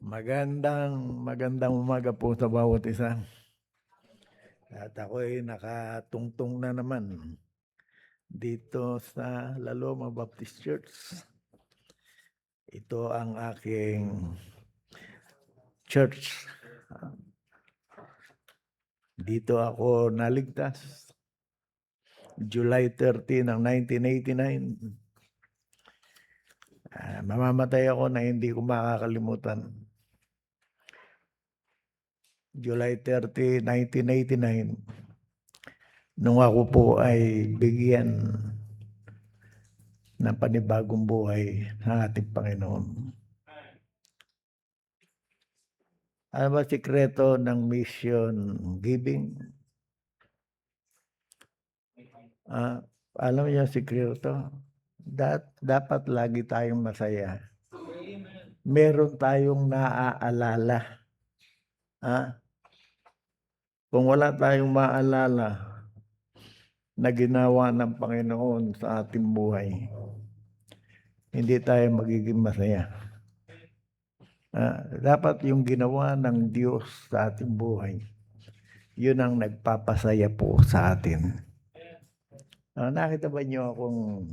Magandang umaga po sa bawat isa. At ako'y nakatungtong na naman dito sa La Loma Baptist Church. Ito ang aking church. Dito ako naligtas. July 30 ng 1989. Mamamatay ako na hindi ko makakalimutan. July 30, 1989. Nung ako po ay bigyan ng panibagong buhay ng ating Panginoon. Ano ba sikreto ng mission giving? Alam niyo sikreto? Dapat lagi tayong masaya. Meron tayong naaalala. Kung wala tayong maalala na ginawa ng Panginoon sa ating buhay, hindi tayo magiging masaya. Dapat yung ginawa ng Diyos sa ating buhay, yun ang nagpapasaya po sa atin. Nakita ba niyo akong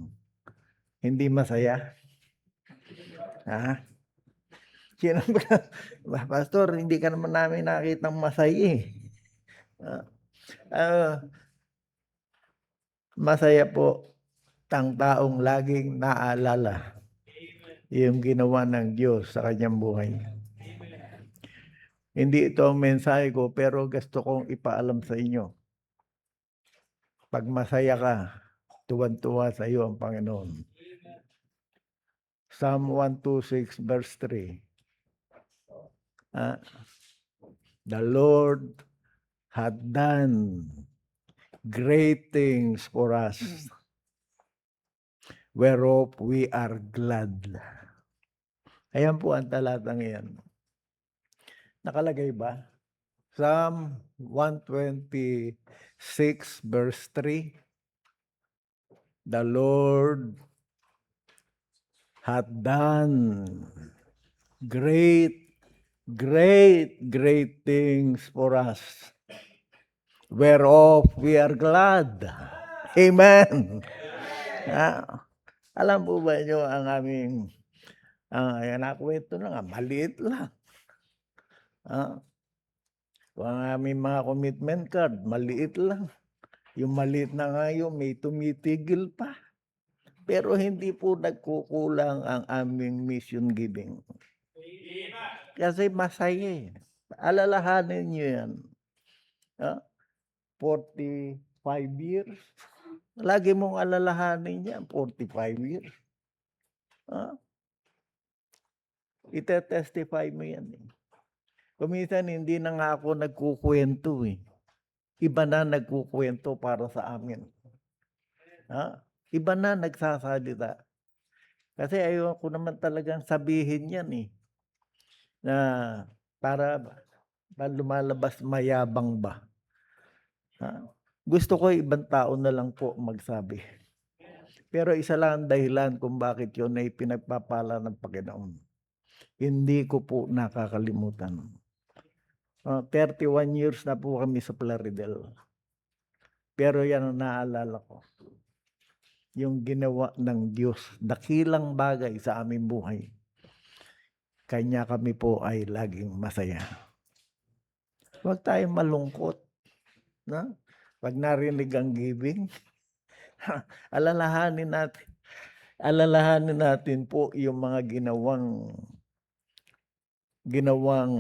hindi masaya? Sino ba? Pastor, hindi ka naman namin nakitang masaya eh. Masaya po ang taong laging naalala yung ginawa ng Diyos sa kanyang buhay. Hindi ito ang mensahe ko, pero gusto kong ipaalam sa inyo. Pag masaya ka, tuwan-tuwa sa iyo ang Panginoon. Psalm 126 verse 3. The Lord had done great things for us, whereof we are glad. Ayan po ang talatang iyan. Nakalagay ba? Psalm 126 verse 3. The Lord hath done great things for us, whereof we are glad. Amen. Alam po ba niyo ang aming nakwento na nga, maliit lang. Ang aming mga commitment card, maliit lang. Yung maliit na nga yun, may tumitigil pa. Pero hindi po nagkukulang ang aming mission giving. Kasi masaya eh. Alalahanin niyo yan. 45 years. Lagi mong alalahanin yan, 45 years. Ite-testify mo yan eh. Kuminsan hindi na nga ako nagkukwento eh. Iba na nagkukwento para sa amin. Iba na nagsasalita. Kasi ayoko naman talagang sabihin yan eh. Na para lumalabas mayabang ba. Gusto ko ibang tao na lang po magsabi. Pero isa lang ang dahilan kung bakit yun ay pinagpapala ng Panginoon. Hindi ko po nakakalimutan. 31 years na po kami sa Plaridel. Pero yan ang naalala ko. Yung ginawa ng Diyos, dakilang bagay sa aming buhay. Kanya kami po ay laging masaya. Huwag tayong malungkot. Pag narinig ang giving, alalahanin natin po yung mga ginawang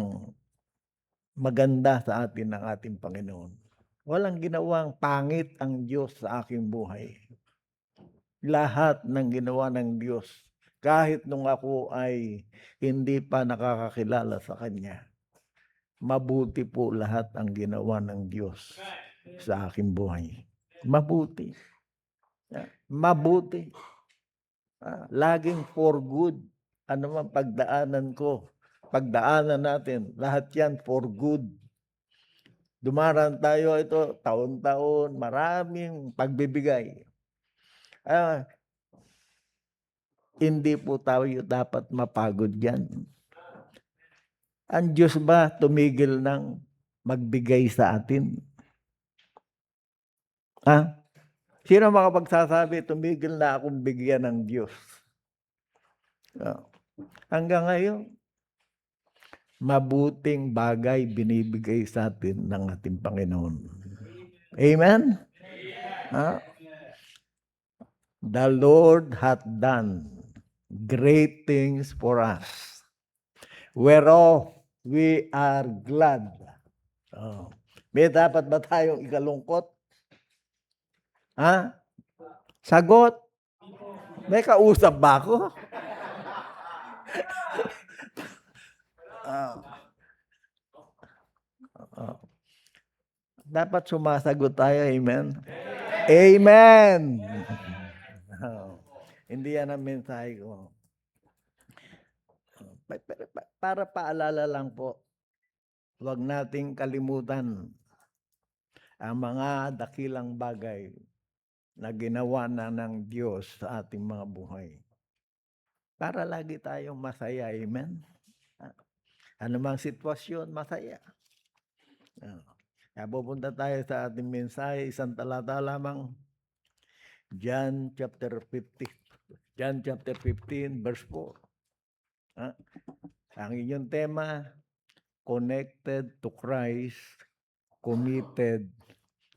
maganda sa atin ng ating Panginoon. Walang ginawang pangit ang Diyos sa aking buhay. Lahat ng ginawa ng Diyos, kahit nung ako ay hindi pa nakakakilala sa Kanya, mabuti po lahat ang ginawa ng Diyos sa aking buhay. Mabuti. Mabuti. Laging for good. Ano man pagdaanan natin, lahat yan for good. Dumaraan tayo ito, taon-taon, maraming pagbibigay. Hindi po tayo dapat mapagod yan. Ang Diyos ba tumigil ng magbigay sa atin? Sino makapagsasabi, tumigil na akong bigyan ng Diyos? Hanggang ngayon, mabuting bagay binibigay sa atin ng ating Panginoon. Amen? The Lord hath done great things for us, whereof we are glad. May dapat ba tayong ikalungkot? Sagot. May kausap ba ako? Dapat sumasagot tayo, amen? Amen! Hindi yan ang mensahe ko. Para paalala lang po, huwag nating kalimutan ang mga dakilang bagay na ginawa na ng Diyos sa ating mga buhay. Para lagi tayong masaya, amen? Ano mang sitwasyon, masaya. Pupunta tayo sa ating mensahe, isang talata lamang. John chapter 15, verse 4. Ang inyong tema, connected to Christ, committed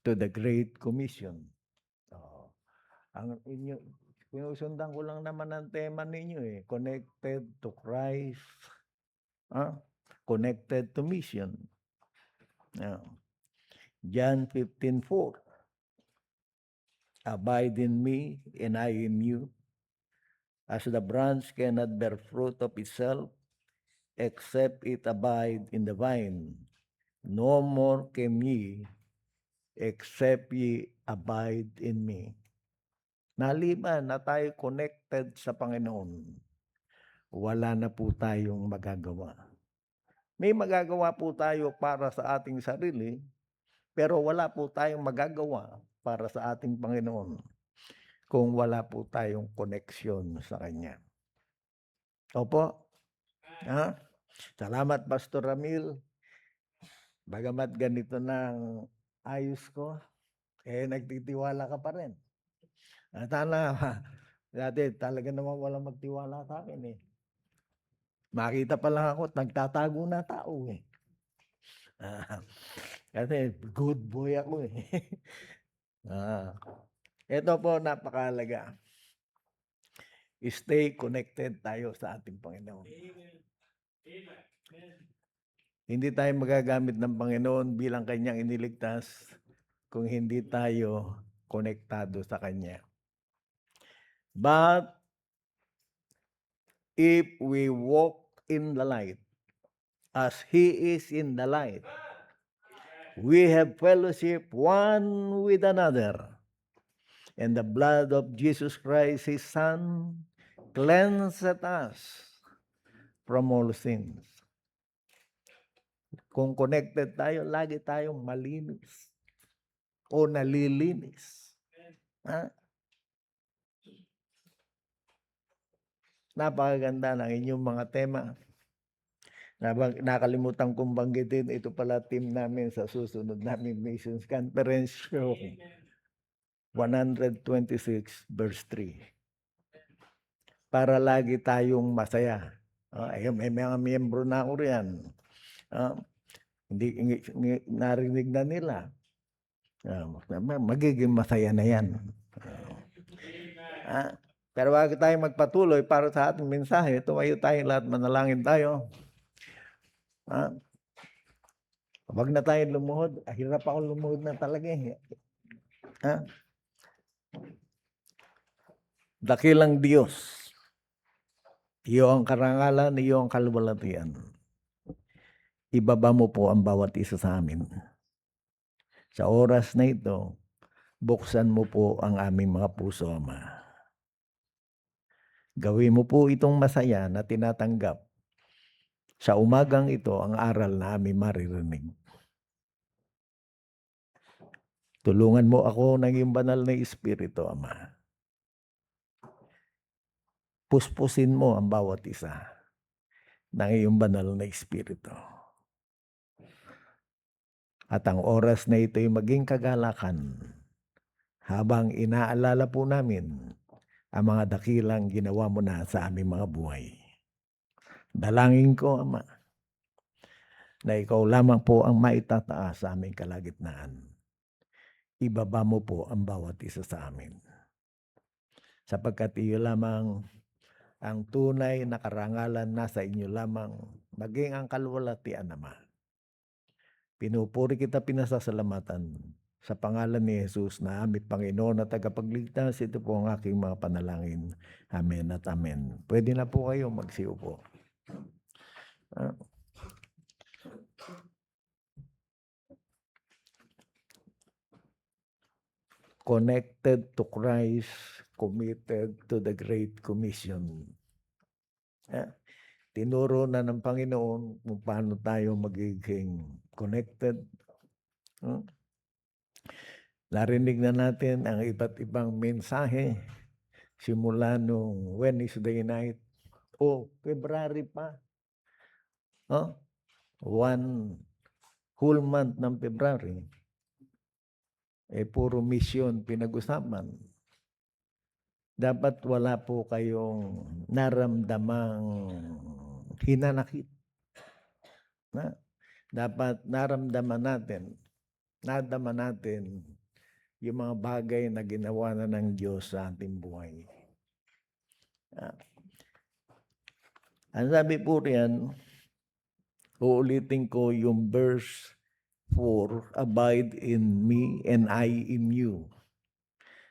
to the Great Commission. Ang inyo, sinusundan ko lang naman ang tema ninyo connected to Christ, connected to mission. John 15:4. Abide in me, and I in you. As the branch cannot bear fruit of itself, except it abide in the vine, no more can ye, except ye abide in me. Naliban na tayo connected sa Panginoon, wala na po tayong magagawa. May magagawa po tayo para sa ating sarili, pero wala po tayong magagawa para sa ating Panginoon kung wala po tayong koneksyon sa Kanya. Opo? Salamat, Pastor Ramil. Bagamat ganito ng ayos ko, nagtitiwala ka pa rin. Sana, dati talaga naman walang magtiwala sa akin Makita pa lang ako, nagtatago na tao Kasi good boy ako Ito po, napakahalaga. Stay connected tayo sa ating Panginoon. Hindi tayo magagamit ng Panginoon bilang Kanyang iniligtas kung hindi tayo konektado sa Kanya. But if we walk in the light, as He is in the light, we have fellowship one with another. And the blood of Jesus Christ, His Son, cleanseth us from all sins. Kung connected tayo, lagi tayong malinis o nalilinis. Napakaganda ng inyong mga tema. Nakalimutan kong banggitin, ito pala team namin sa susunod namin Missions Conference Show. 126 verse 3. Para lagi tayong masaya. May mga miyembro na ako riyan. Hindi narinig na nila. Magiging masaya na yan. Pero wag tayong magpatuloy para sa ating mensahe. Tumayo tayong lahat, manalangin tayo. Wag na tayong lumuhod. Hirap ako lumuhod na talaga Dakilang Diyos, iyo ang karangalan, iyo ang kaluwalhatian. Ibaba mo po ang bawat isa sa amin. Sa oras na ito, buksan mo po ang aming mga puso, Ama. Gawin mo po itong masaya na tinatanggap. Sa umagang ito, ang aral na aming maririnig. Tulungan mo ako ng iyong banal na Espiritu, Ama. Puspusin mo ang bawat isa. ng iyong banal na Espiritu. At ang oras na ito'y maging kagalakan habang inaalala po namin ang mga dakilang ginawa mo na sa aming mga buhay. Dalangin ko, Ama, na ikaw lamang po ang maitataas sa aming kalagitnaan. Ibaba mo po ang bawat isa sa amin. Sapagkat iyo lamang ang tunay na karangalan, nasa inyo lamang, maging ang kalwalhatian, Ama. Pinupuri kita, pinasasalamatan sa pangalan ni Jesus na aming Panginoon at tagapagligtas. Ito po ang aking mga panalangin. Amen at amen. Pwede na po kayo magsiupo. Connected to Christ, committed to the Great Commission. Tinuro na ng Panginoon kung paano tayo magiging connected. Narinig na natin ang iba't ibang mensahe simula nung Wednesday night o February pa. One whole month ng February, puro mission pinag-usapan. Dapat wala po kayong naramdamang hinanakit. Dapat nadama natin yung mga bagay na ginawa na ng Diyos sa ating buhay. Ang sabi po riyan, uulitin ko yung verse 4, abide in me and I in you.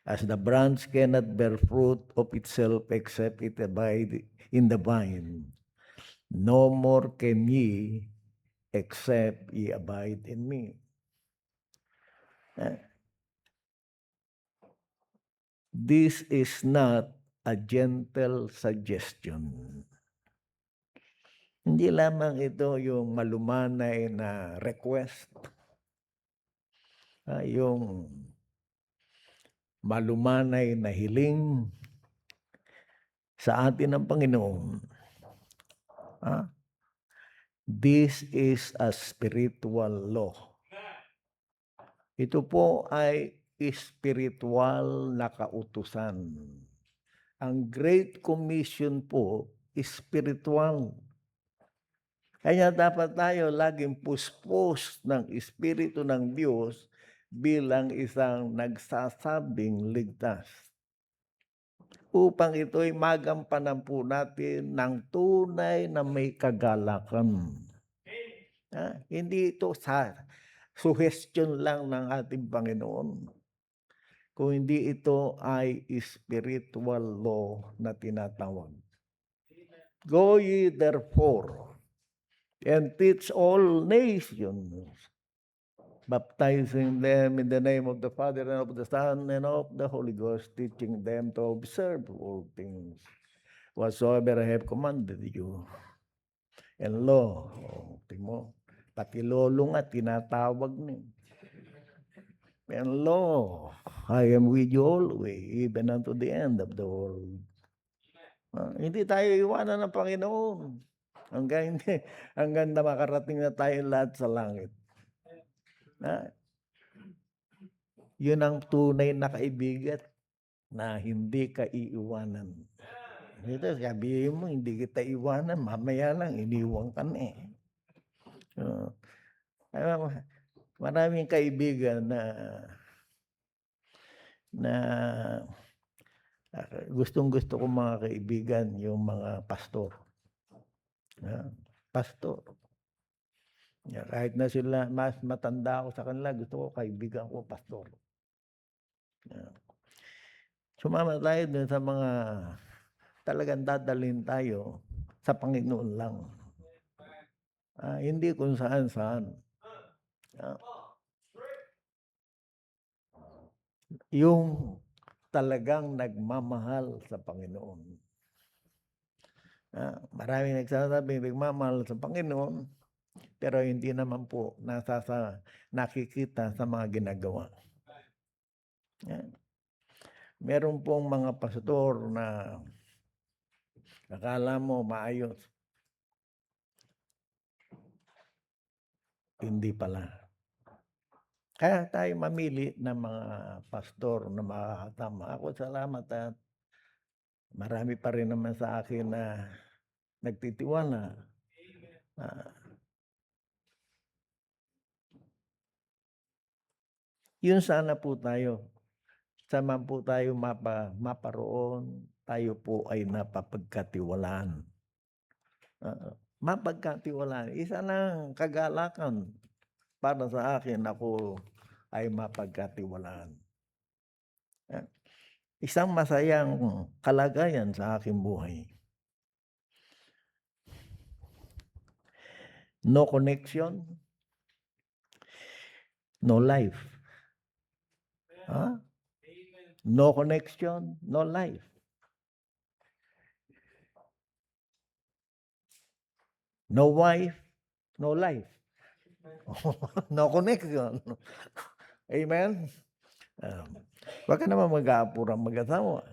As the branch cannot bear fruit of itself except it abide in the vine, no more can ye except ye abide in me. This is not a gentle suggestion. Hindi lamang ito yung malumanay na request, yung malumanay na hiling sa atin ng Panginoon. This is a spiritual law. Ito po ay spiritual na kautusan. Ang Great Commission po is spiritual. Kaya dapat tayo laging puspos ng Espiritu ng Diyos bilang isang nagsasabing ligtas. Upang ito'y magampanan po natin ng tunay na may kagalakan. Hindi ito sa suggestion lang ng ating Panginoon, kung hindi ito ay spiritual law na tinatawag. Go ye therefore and teach all nations, baptizing them in the name of the Father and of the Son and of the Holy Ghost, teaching them to observe all things whatsoever I have commanded you. And lo, tingmo, pati lolo nga tinatawag niya. And lo, I am with you always, even unto the end of the world. Hindi tayo iwanan ng Panginoon hanggang na makarating na tayo lahat sa langit. Yun ang tunay na kaibigan na hindi ka iiwanan. Ito, sabihin mo, hindi kita iwanan, mamaya lang, iniwan ka na maraming kaibigan na gustong-gusto ko mga kaibigan, yung mga pastor. Pastor. Kahit na sila, mas matanda ako sa kanila, gusto ko kaibigan ko, pastor. Sumama tayo dun sa mga talagang dadalhin tayo sa Panginoon lang. Hindi kung saan-saan. Yung talagang nagmamahal sa Panginoon. Maraming nagsasabing nagmamahal sa Panginoon, pero hindi naman po nakikita sa mga ginagawa. Meron pong mga pastor na akala mo maayos. Hindi pala. Kaya tayo mamili ng mga pastor na makakatama. Ako salamat at marami pa rin naman sa akin na nagtitiwala. Ah, yun sana po tayo. Saan po tayo maparoon, tayo po ay napapagkatiwalaan. Oo, mapagkatiwalaan. Isa lang kagalakan para sa akin, ako ay mapagkatiwalaan. Ah, isang masayang kalagayan sa aking buhay. No connection, no life. No connection, no life. No wife, no life. No connection. Amen? Wag ka naman mag-aapurang mag-asawa.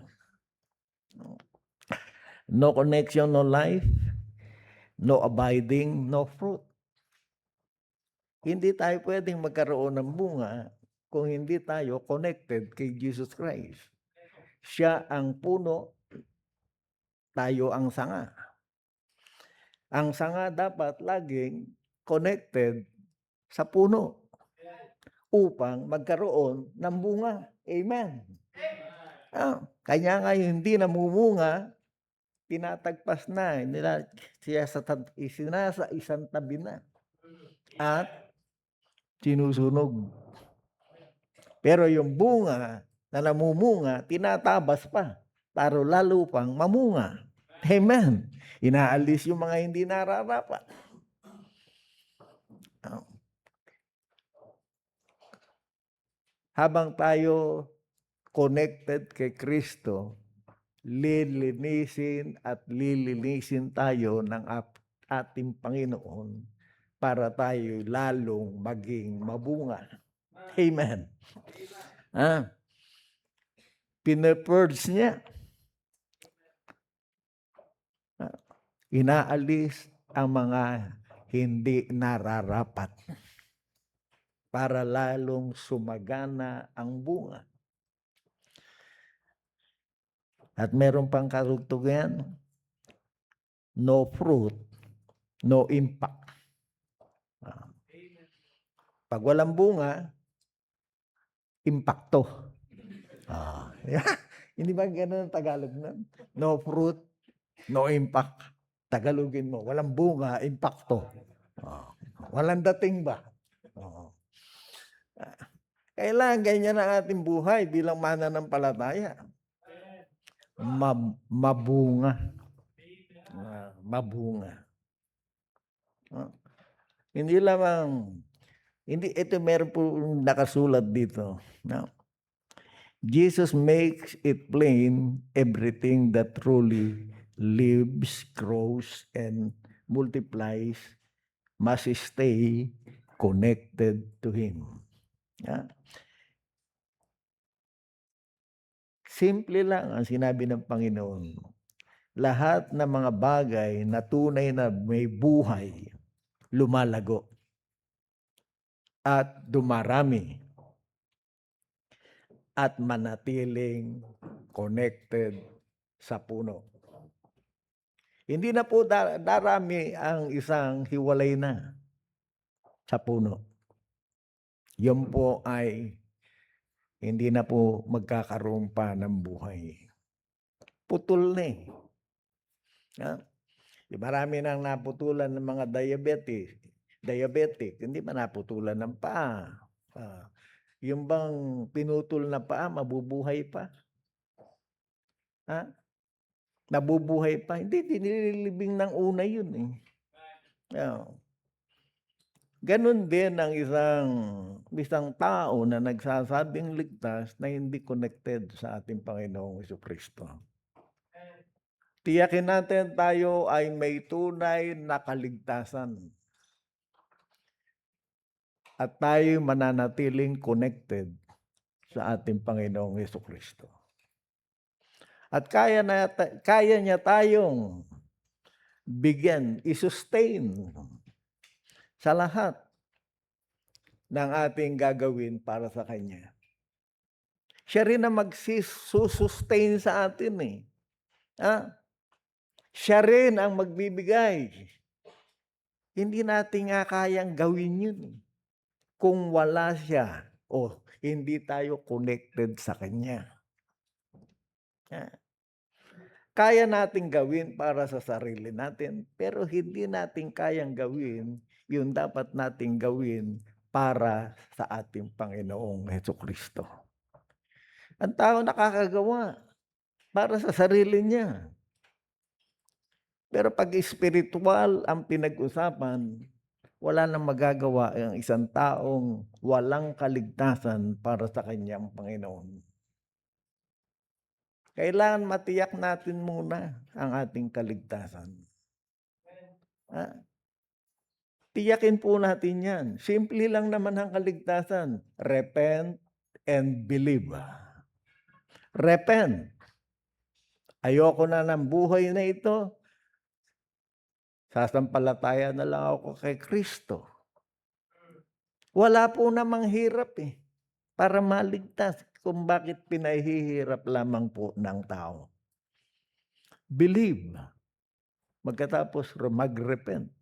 No connection, no life. No abiding, no fruit. Hindi tayo pwedeng magkaroon ng bunga kung hindi tayo connected kay Jesus Christ. Siya ang puno, tayo ang sanga. Ang sanga dapat laging connected sa puno upang magkaroon ng bunga. Amen. Kanya nga hindi namumunga, tinatagpas na nila siya sa isang tabi na at sinusunog. Pero yung bunga na namumunga, tinatabas pa para lalo pang mamunga. Amen. Inaalis yung mga hindi nararapat. Habang tayo connected kay Kristo, lilinisin tayo ng ating Panginoon para tayo lalong maging mabunga. Amen. Pinapurge niya. Inaalis ang mga hindi nararapat para lalong sumagana ang bunga. At meron pang karugtugan, no fruit, no impact. Pag walang bunga, impacto. Hindi ba ganun ang Tagalog nun? No fruit, no impact. Tagalogin mo, walang bunga, impacto. Walang dating ba? Kailangan ganyan ang ating buhay bilang mananampalataya. Mabunga. Mabunga. Hindi lamang, ito meron po nakasulat dito. Jesus makes it plain everything that truly lives, grows, and multiplies must stay connected to Him. Simple lang ang sinabi ng Panginoon. Lahat ng mga bagay na tunay na may buhay, lumalago at dumarami at manatiling connected sa puno. Hindi na po darami ang isang hiwalay na sa puno. Yun po ay hindi na po magkakaroon pa ng buhay. Putol na eh. Marami nang naputulan ng mga diabetic, hindi ba naputulan ng paa? Yung bang pinutol na paa, mabubuhay pa? Nabubuhay pa? Hindi, dinilibing ng una yun eh. Ganon din ang isang tao na nagsasabing ligtas na hindi connected sa ating Panginoong Jesucristo. Tiyakin natin tayo ay may tunay na kaligtasan. At tayo mananatiling connected sa ating Panginoong Jesucristo. At kaya niya tayong bigyan, i-sustain sa lahat ng ating gagawin para sa Kanya. Siya rin ang sustain sa atin, eh. Siya rin ang magbibigay. Hindi natin nga kayang gawin yun, eh, kung wala siya o hindi tayo connected sa Kanya. Kaya nating gawin para sa sarili natin, pero hindi natin kayang gawin yung dapat nating gawin para sa ating Panginoong Hesukristo. Ang tao nakakagawa para sa sarili niya. Pero 'pag espiritual ang pinag-usapan, wala nang magagawa ang isang taong walang kaligtasan para sa kanyang Panginoon. Kailangan matiyak natin muna ang ating kaligtasan. Tiyakin po natin 'yan. Simple lang naman ang kaligtasan, repent and believe. Repent. Ayoko na ng buhay na ito. Sasampalataya na lang ako kay Kristo. Wala po namang hirap, eh, para maligtas kung bakit pinahihirap lamang po ng tao. Believe, magkatapos mag-repent.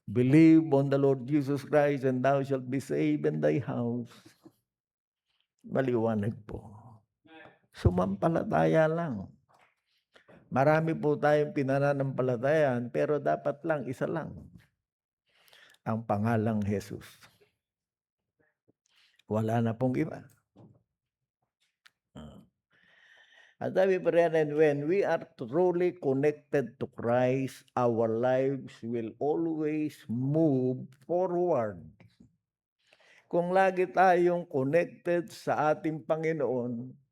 Believe on the Lord Jesus Christ and thou shalt be saved in thy house. Maliwanag po. Sumampalataya lang. Marami po tayong pinananampalatayan, pero dapat lang isa lang. Ang pangalang Jesus. Wala na pong iba. At sabi pa rin, and when we are truly connected to Christ, our lives will always move forward. Kung lagi tayong connected sa ating Panginoon,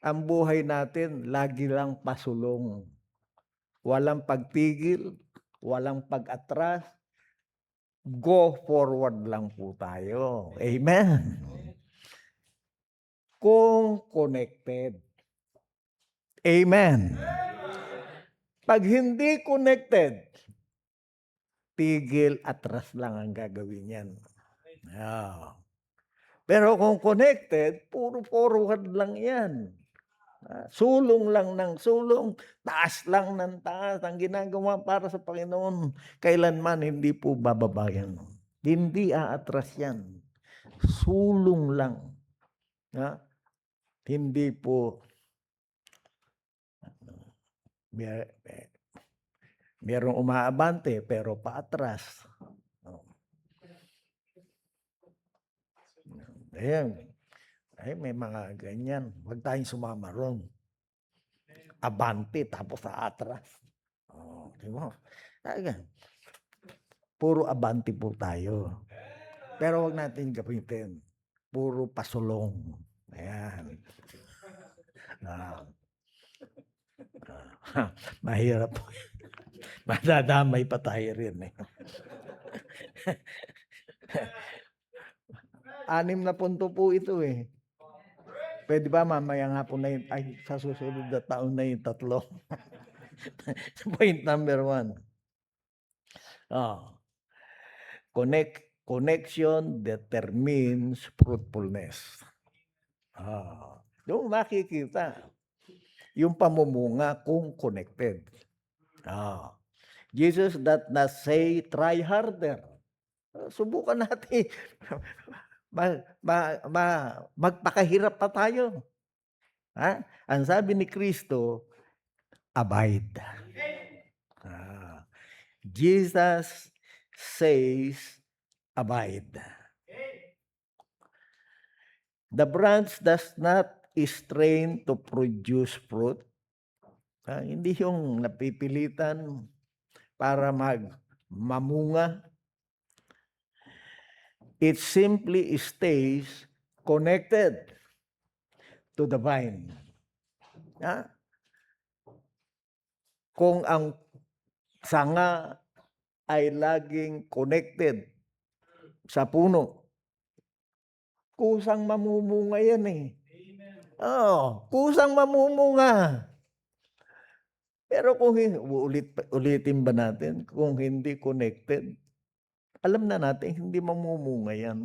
ang buhay natin lagi lang pasulong. Walang pagtigil, walang pag-atras. Go forward lang po tayo. Amen. Kung connected. Amen. Pag hindi connected, tigil, atras lang ang gagawin yan. Pero kung connected, puro forward lang yan. Sulong lang ng sulong, taas lang ng taas. Ang ginagawa para sa Panginoon, kailanman hindi po bababa yan. Hindi aatras yan. Sulong lang. Hindi po merong umaabante pero paatras. Ayan. Ay, may mga ganyan. Huwag tayong sumama ron. Abante tapos aatras. Di ba? Puro abante po tayo. Pero huwag natin gamitin. Puro pasulong. Ayan. Mahirap po. Madadamay pa tayo rin, eh. 6 na punto po ito, eh. Pwede ba mamaya nga po na yun, ay sa susunod na taon na yung 3. Point number 1. Connection determines fruitfulness. Doon makikita yung pamumunga kung connected. Jesus does not say, try harder. Subukan natin. Magpakahirap pa tayo. Ang sabi ni Kristo, abide. Jesus says, abide. The branch does not strain to produce fruit. Hindi yung napipilitan para mamunga. It simply stays connected to the vine. Kung ang sanga ay laging connected sa puno, kusang mamumunga yan, eh. Kusang mamumunga. Pero kung ulitin ba natin, kung hindi connected, alam na natin hindi mamumunga yan.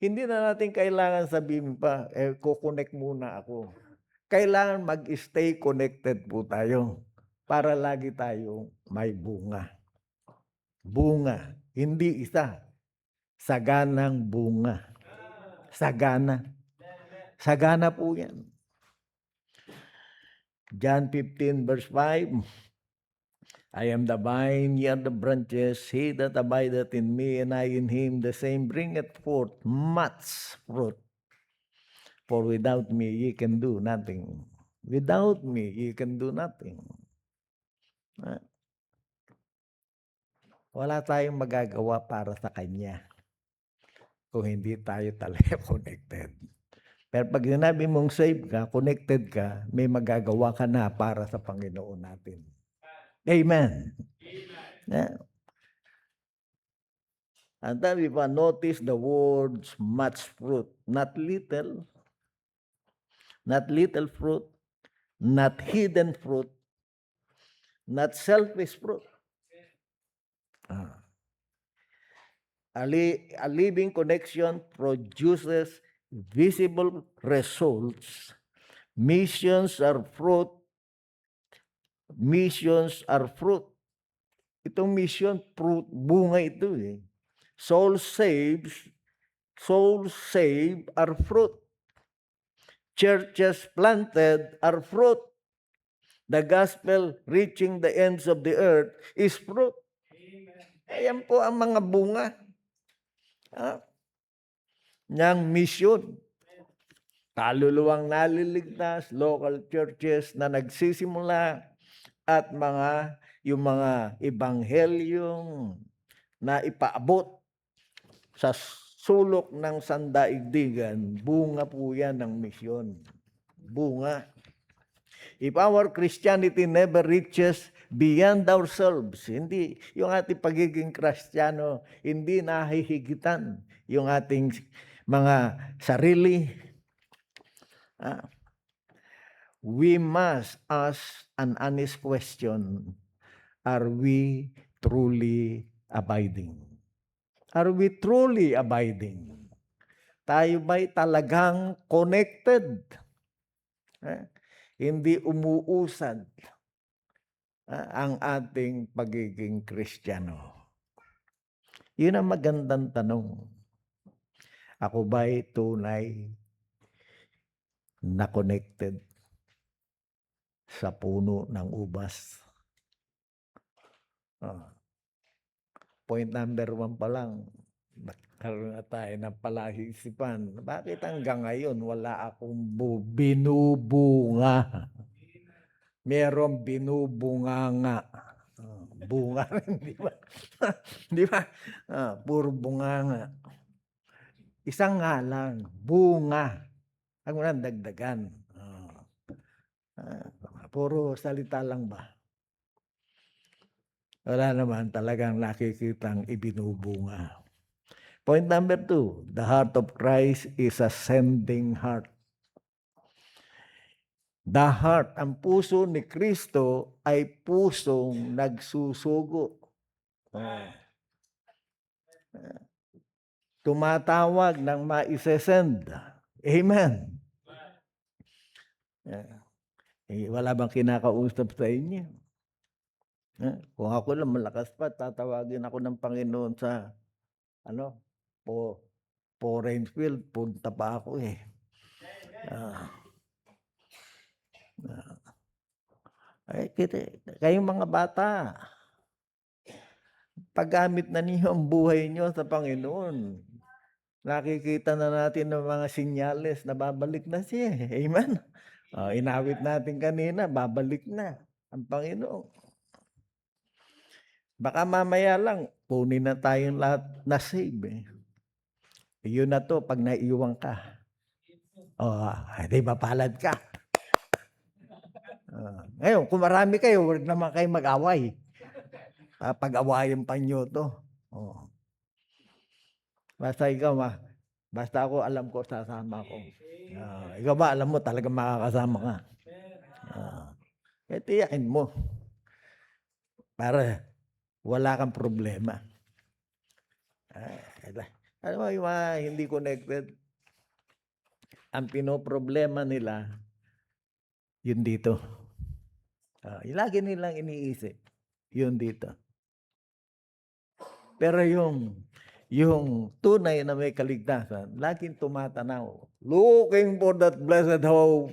Hindi na natin kailangan sabihin pa, ko-connect muna ako. Kailangan mag-stay connected po tayo para lagi tayong may bunga. Bunga, hindi isa. Saganang bunga. Sagana. Sagana po yan. John 15 verse 5, I am the vine, ye are the branches. He that abideth in me, and I in him, the same bringeth forth much fruit. For without me, ye can do nothing. Without me, ye can do nothing. Wala tayong magagawa para sa Kanya kung hindi tayo talaga connected. Pero pag sinabi mong save ka, connected ka, may magagawa ka na para sa Panginoon natin. Amen. Yeah. And then if I notice the words much fruit, not little fruit, not hidden fruit, not selfish fruit. A living connection produces visible results. Missions are fruit. Missions are fruit. Itong mission, fruit, bunga ito eh. Souls saved are fruit. Churches planted are fruit. The gospel reaching the ends of the earth is fruit. Ayan po ang mga bunga ng mission. Kaluluwang naliligtas, local churches na nagsisimula, at yung mga ebanghelyong na ipaabot sa sulok ng sandaigdigan, bunga po yan ng misyon. Bunga. If our Christianity never reaches beyond ourselves, hindi yung ating pagiging Kristiyano, hindi nahihigitan yung ating mga sarili, we must ask an honest question. Are we truly abiding? Are we truly abiding? Tayo ba'y talagang connected? Hindi umuusad ang ating pagiging Kristiyano. Yun ang magandang tanong. Ako ba'y tunay na connected sa puno ng ubas? Point number 1 pa lang, nagkaroon na tayo ng palaisipan. Bakit hanggang ngayon wala akong binubunga? Merong binubunganga. Bunga rin, di ba? Di ba? Puro bunganga. Isang nga lang, bunga. Huwag mo nang dagdagan. Puro salita lang ba? Wala naman talagang nakikitang ibinubunga. Point number 2, the heart of Christ is a sending heart. The heart, ang puso ni Kristo ay pusong nagsusugo. Tumatawag ng maisesend. Amen. Wala bang kinakausap sa inyo? Kung ako lang malakas pa, tatawagin ako ng Panginoon sa foreign field, punta pa ako eh. Kayong mga bata, paggamit na niyo ang buhay niyo sa Panginoon. Nakikita na natin ng mga sinyales na babalik na siya. Amen? Inawit natin kanina, babalik na ang Panginoon. Baka mamaya lang, punin na tayong lahat na save. Yun na to, pag naiiwan ka. Di ba palad ka? Ngayon, kung marami kayo, huwag naman kayo mag-away. Pag-awayan pa nyo to. Basta ikaw, basta ako alam ko, sasama ko. Ikaw ba, alam mo, talagang makakasama ka. Tiyakin mo. Para wala kang problema. Alam mo yung mga hindi connected, ang pinoproblema nila, yun dito. Yung lagi nilang iniisip, yun dito. Pero yung tunay na may kaligtasan, laging tumatanaw, looking for that blessed hope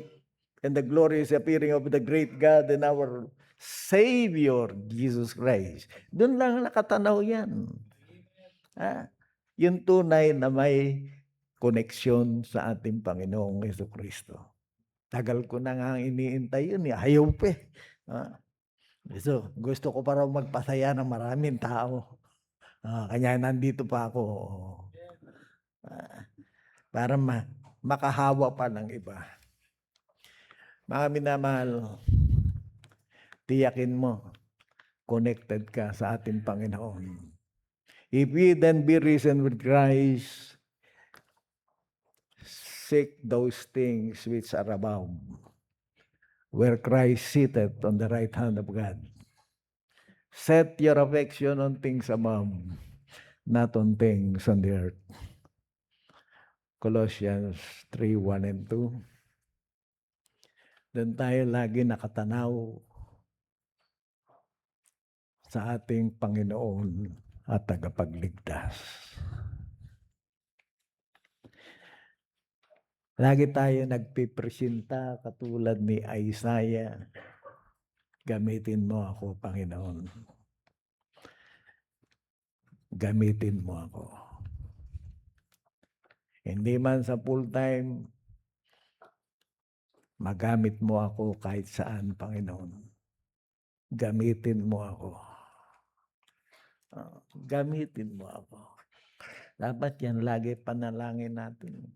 and the glorious appearing of the great God and our Savior, Jesus Christ. Doon lang nakatanaw yan. Yung tunay na may koneksyon sa ating Panginoong Jesucristo. Tagal ko na nga iniintay yun, ayaw pa eh. Gusto ko pa raw magpasaya ng maraming tao. Kanya nandito pa ako. Para makahawa pa ng iba. Mga minamahal, tiyakin mo, connected ka sa ating Panginoon. If we then be risen with Christ, seek those things which are above, where Christ sitteth on the right hand of God. Set your affection on things above, not on things on the earth. Colossians 3:1 and 2. Doon tayo lagi nakatanaw sa ating Panginoon at tagapagligtas. Lagi tayo nagpipresenta katulad ni Isaiah. Gamitin mo ako, Panginoon. Gamitin mo ako. Hindi man sa full time, magamit mo ako kahit saan, Panginoon. Gamitin mo ako. Gamitin mo ako. Dapat yan lagi panalangin natin.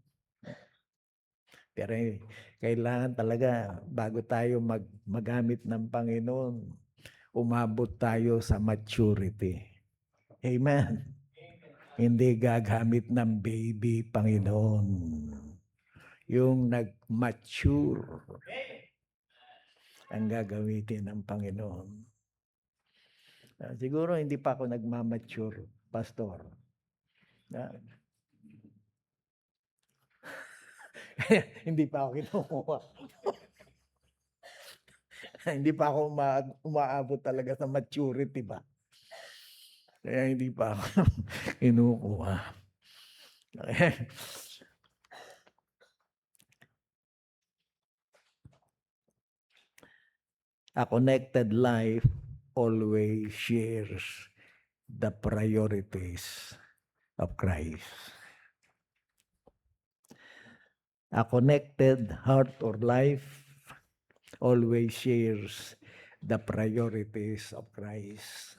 Pero kailangan talaga, bago tayo magamit ng Panginoon, umabot tayo sa maturity. Amen. Hindi gagamit ng baby, Panginoon. Yung nag-mature ang gagamitin ng Panginoon. Siguro hindi pa ako nagmamature, Pastor. Hindi pa ako kinukuha. Hindi pa ako umaabot talaga sa maturity ba? Kaya hindi pa ako kinukuha. A connected life always shares the priorities of Christ. A connected heart or life always shares the priorities of Christ.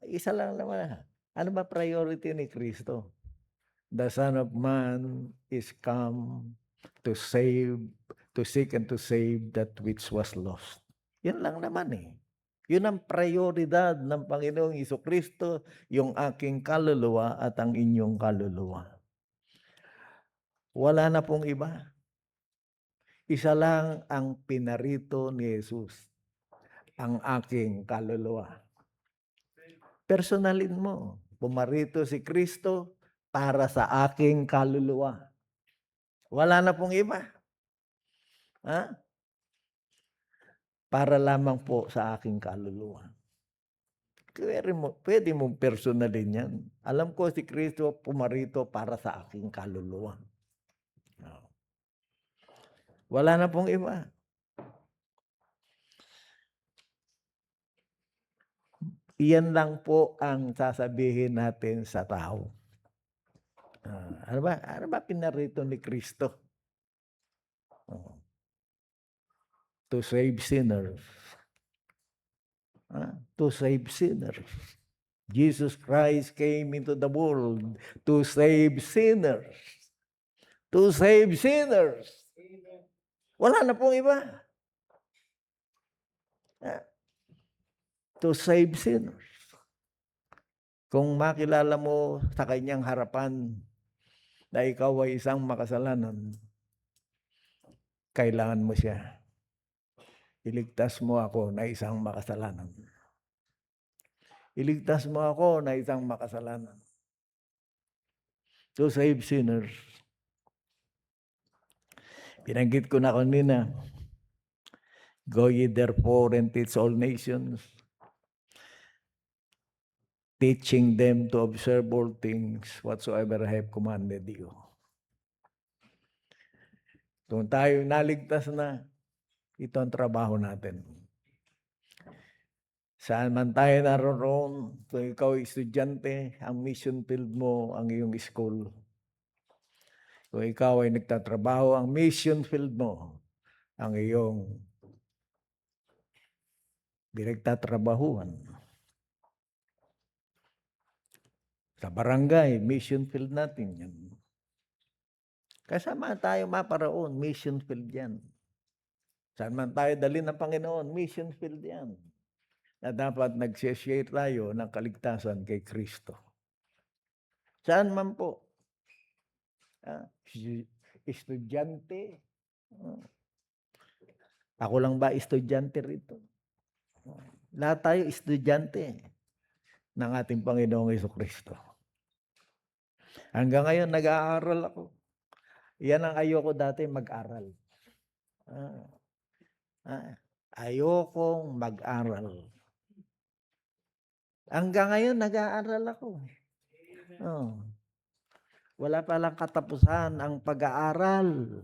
Isa lang naman. Ano ba priority ni Kristo? The Son of Man is come to save, to seek and to save that which was lost. Yan lang naman eh. Yun ang prioridad ng Panginoong Jesucristo, yung aking kaluluwa at ang inyong kaluluwa. Wala na pong iba. Isa lang ang pinarito ni Jesus, ang aking kaluluwa. Personalin mo, pumarito si Kristo para sa aking kaluluwa. Wala na pong iba. Para lamang po sa aking kaluluwa. Pwede mong personalin yan. Alam ko si Kristo pumarito para sa aking kaluluwa. Wala na pong iba. Iyan lang po ang sasabihin natin sa tao. Ano ba pinarito ni Kristo? To save sinners. To save sinners. Jesus Christ came into the world to save sinners. To save sinners. Wala na pong iba. To save sinners. Kung makilala mo sa kanyang harapan na ikaw ay isang makasalanan, kailangan mo siya. Iligtas mo ako na isang makasalanan. Iligtas mo ako na isang makasalanan. To save sinners. Binanggit ko na kanina, go ye therefore and teach all nations, teaching them to observe all things whatsoever I have commanded you. Kung tayo naligtas na, ito ang trabaho natin. Saan man tayo naroon, kung ikaw ay estudyante, ang mission field mo ang iyong school. Kung ikaw ay nagtatrabaho, ang mission field mo ang iyong pinagtatrabahuhan. Sa barangay, mission field natin yan. Kasama tayo maparoon, mission field yan. Saan man tayo dalhin ng Panginoon, mission field yan. Na dapat nag-share tayo ng kaligtasan kay Kristo. Saan man po. Estudyante. Ako lang ba estudyante rito? Lahat tayo estudyante ng ating Panginoong Jesucristo. Hanggang ngayon nag-aaral ako. Yan ang ayoko dati, mag-aral. Ayokong mag-aral. Hanggang ngayon nag-aaral ako. Wala palang katapusan ang pag-aaral.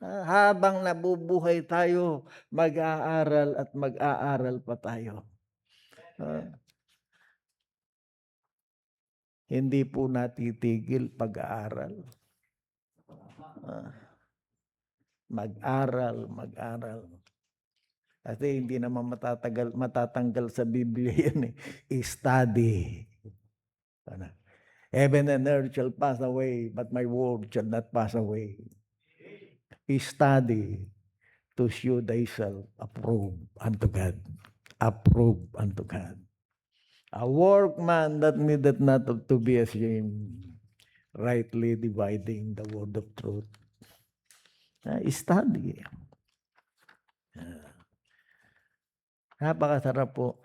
Habang nabubuhay tayo, mag-aaral at mag-aaral pa tayo. Hindi po natitigil pag-aaral. Mag-aral. Kasi hindi naman matatanggal sa Biblia yan eh. Study. Heaven and earth shall pass away, but my word shall not pass away. Study to show thyself approved unto God. Approved unto God. A workman that needeth not to be ashamed, rightly dividing the word of truth. Study. Napakasarap po.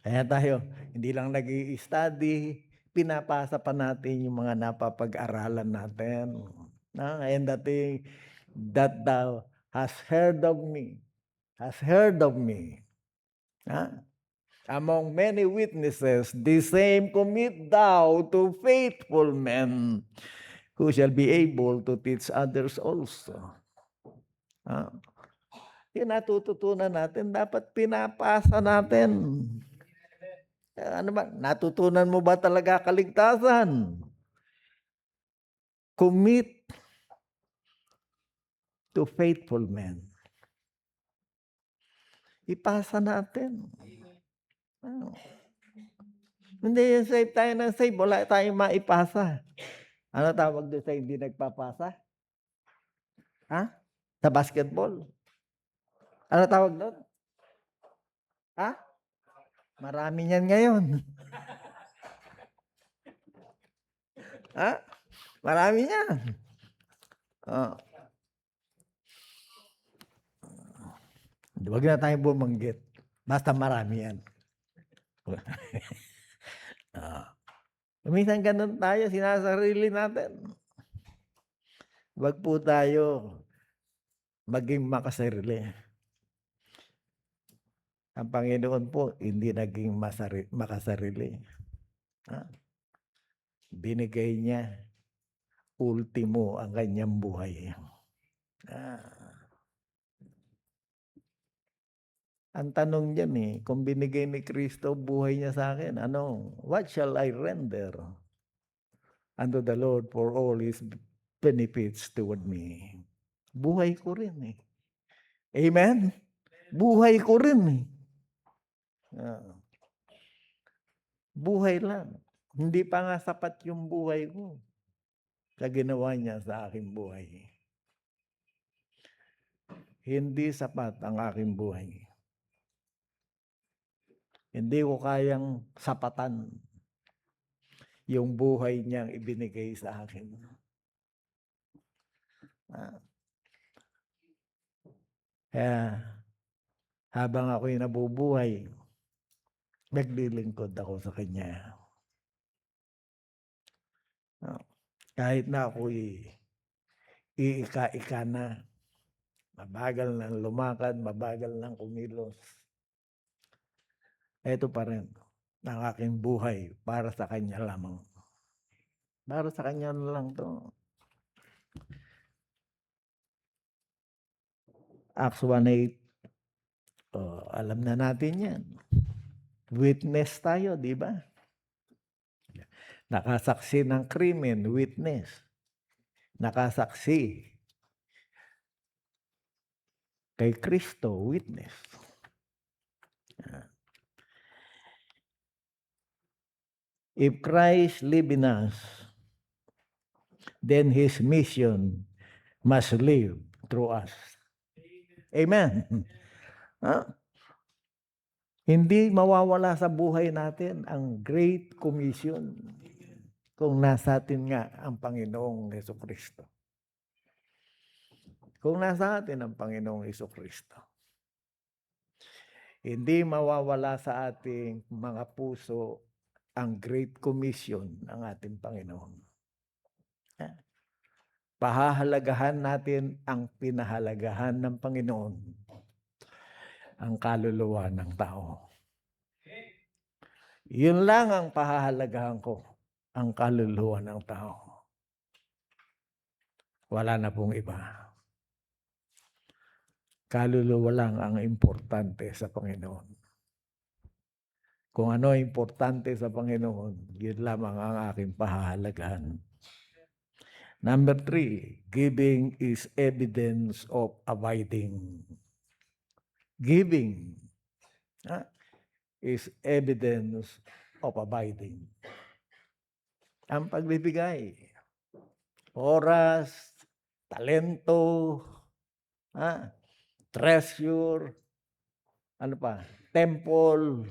Kaya tayo, hindi lang nag-i-study, pinapasa pa natin yung mga napapag-aralan natin. And that thing that thou hast heard of me, among many witnesses, the same commit thou to faithful men who shall be able to teach others also. Yung natututunan natin, dapat pinapasa natin. Ano ba? Natutunan mo ba talaga kaligtasan? Commit to faithful men. Ipasa natin. Hindi yung save tayo ng save, wala tayong maipasa. Ano tawag doon sa hindi nagpapasa? Sa basketball? Ano tawag doon? Marami niyan ngayon. Marami niyan. Huwag na tayong bumanggit. Basta marami yan. Minsan ganun tayo, sinasarili natin. Huwag po tayo maging makasarili. Ang Panginoon po, hindi naging makasarili. Binigay niya, ultimo ang kanyang buhay. Ang tanong niyan kung binigay ni Kristo buhay niya sa akin, what shall I render unto the Lord for all His benefits toward me? Buhay ko rin Amen? Buhay ko rin Buhay lang. Hindi pa nga sapat yung buhay ko sa ginawa niya sa aking buhay. Hindi sapat ang aking buhay. Hindi ko kayang sapatan yung buhay niyang ibinigay sa akin. Kaya habang ako'y nabubuhay, naglilingkod ako sa Kanya. Kahit na ako'y iika-ika na, mabagal ng lumakad, mabagal ng kumilos, eto pa rin ang aking buhay para sa Kanya lamang. Para sa Kanya na lang 'to. Acts 1:8, alam na natin 'yan. Witness tayo, 'di ba? Nakasaksi ng krimen, witness. Nakasaksi kay Kristo, witness. If Christ live in us, then His mission must live through us. Amen. Hindi mawawala sa buhay natin ang Great Commission kung nasa atin nga ang Panginoong Jesucristo. Kung nasa atin ang Panginoong Jesucristo. Hindi mawawala sa ating mga puso ang Great Commission ng ating Panginoon. Pahahalagahan natin ang pinahalagahan ng Panginoon, ang kaluluwa ng tao. Yun lang ang pahahalagahan ko, ang kaluluwa ng tao. Wala na pong iba. Kaluluwa lang ang importante sa Panginoon. Kung ano importante sa Panginoon, yun lamang ang aking pahahalagahan. Number 3, giving is evidence of abiding. Giving is evidence of abiding. Ang pagbibigay, oras, talento, treasure, temple,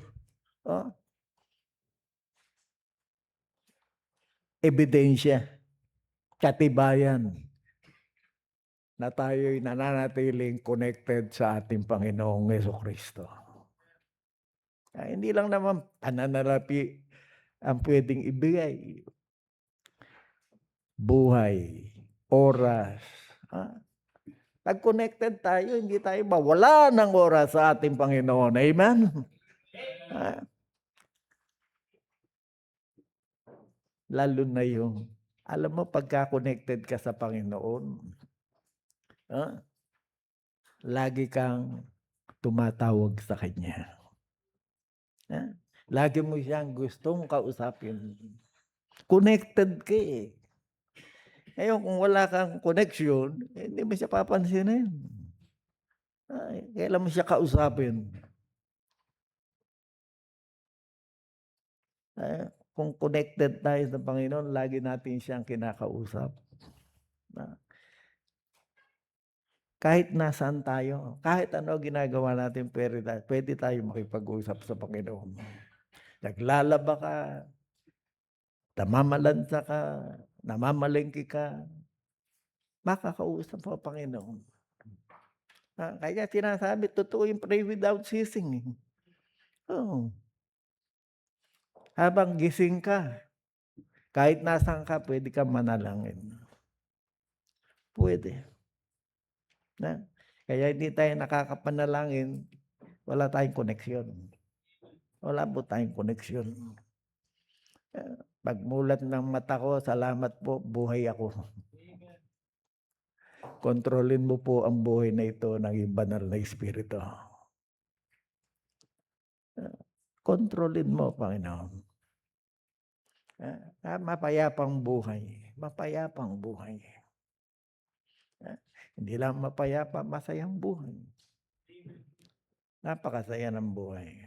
ebidensya, katibayan na tayo'y nananatiling connected sa ating Panginoong Jesucristo. Hindi lang naman pananalapi ang pwedeng ibigay. Buhay, oras. Pag connected tayo, hindi tayo mawala ng oras sa ating Panginoon. Amen? Lalo na yung, alam mo, pagka-connected ka sa Panginoon, lagi kang tumatawag sa Kanya. Lagi mo siyang gustong kausapin. Connected ka eh. Ngayon, kung wala kang connection, hindi mo siya papansinin. Kailan mo siya kausapin? Kung connected tayo sa Panginoon, lagi natin siyang kinakausap. Kahit nasaan tayo, kahit ano ginagawa natin, pwede tayo makipag-usap sa Panginoon. Naglalaba ka, namamalansa ka, namamalengke ka, makakausap mo ang Panginoon. Kaya sinasabi, totoo yung pray without ceasing. Habang gising ka, kahit nasaan ka, pwede ka manalangin. Pwede. Kaya hindi tayo nakakapanalangin, wala tayong koneksyon. Wala po tayong koneksyon. Pagmulat ng mata ko, salamat po, buhay ako. Kontrolin mo po ang buhay na ito ng iyong banal na Espiritu. Kontrolin mo, Panginoon. Mapayapang buhay. Mapayapang buhay. Hindi lang mapayapa, masayang buhay. Napakasaya ng buhay.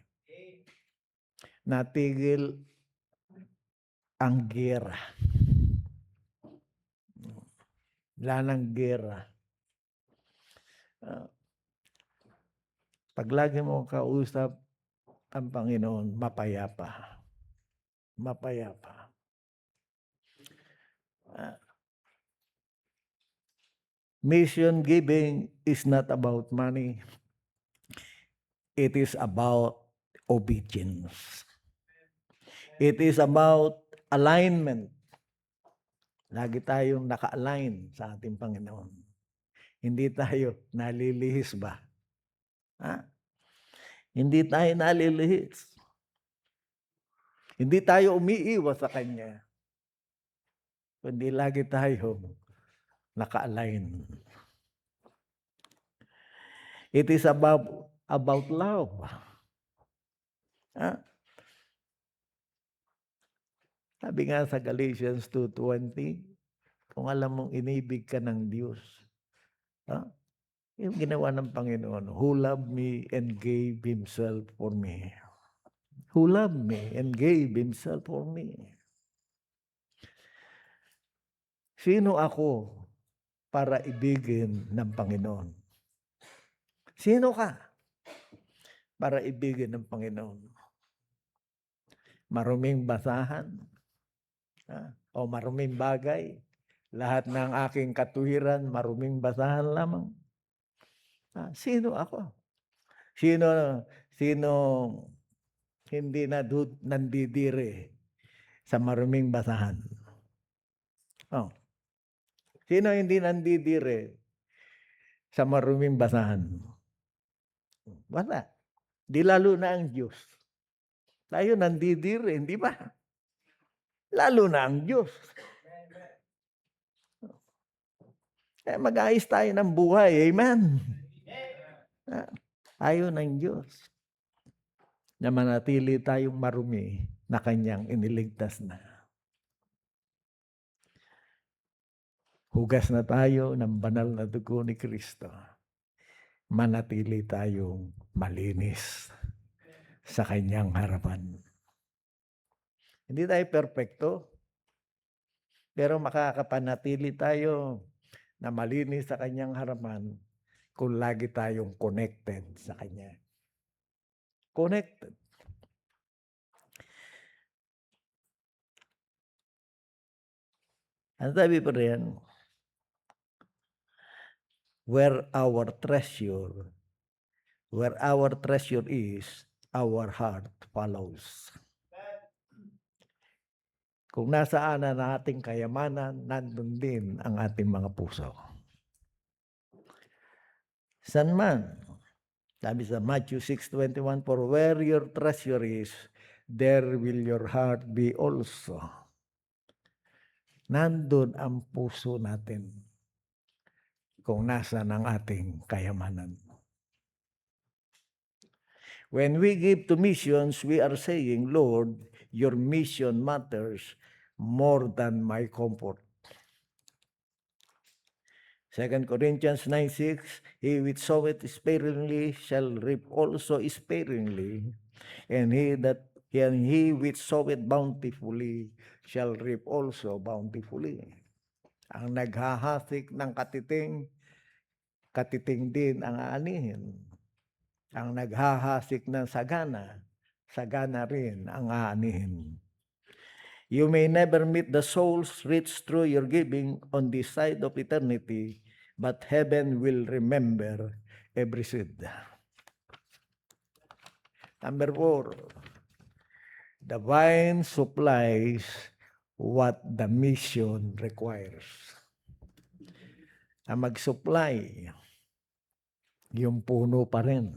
Natigil ang gera. Wala ng gera. Pag lagi mo kausap ang Panginoon, mapayapa. Mapayapa. Mission giving is not about money. It is about obedience. It is about alignment. Lagi tayong naka-align sa ating Panginoon. Hindi tayo nalilihis ba? Ha? Hindi tayo nalilihis. Hindi tayo umiiwas sa Kanya. Kundi lagi tayo naka-align. It is about love. Ha? Sabi nga sa Galatians 2:20, kung alam mong inibig ka ng Diyos, ha? Yung ginawa ng Panginoon, who loved me and gave Himself for me. Who loved me and gave Himself for me. Sino ako para ibigin ng Panginoon? Sino ka para ibigin ng Panginoon? Maruming basahan? O maruming bagay? Lahat ng aking katuwiran, maruming basahan lamang? Sino ako? Sino hindi nandidire sa maruming basahan? Sino hindi nandidire sa maruming basahan? Wala. Di lalo na ang Diyos. Tayo nandidire, hindi ba? Lalo na ang Diyos. Mag-ayos tayo ng buhay. Amen. Ayaw ng Diyos na manatili tayong marumi na Kanyang iniligtas na. Hugas na tayo ng banal na dugo ni Kristo. Manatili tayong malinis sa Kanyang harapan. Hindi tayo perfecto, pero makakapanatili tayo na malinis sa Kanyang harapan kung lagi tayong connected sa Kanya. Connected. Ang sabi pa rin, where our treasure is, our heart follows. Kung nasaan na ating kayamanan, nandun din ang ating mga puso. San man? Sabi sa Matthew 6:21, for where your treasure is, there will your heart be also. Nandun ang puso natin kung nasaan ang ating kayamanan. When we give to missions, we are saying, Lord, your mission matters more than my comfort. 2 Corinthians 9:6, he which soweth sparingly shall reap also sparingly, and he which soweth bountifully shall reap also bountifully. Ang naghahasik ng katiting, katiting din ang aanihin. Ang naghahasik ng sagana, sagana rin ang aanihin. You may never meet the souls rich through your giving on this side of eternity, but heaven will remember every seed. Number 4, the vine supplies what the mission requires. Ang mag-supply, yung puno pa rin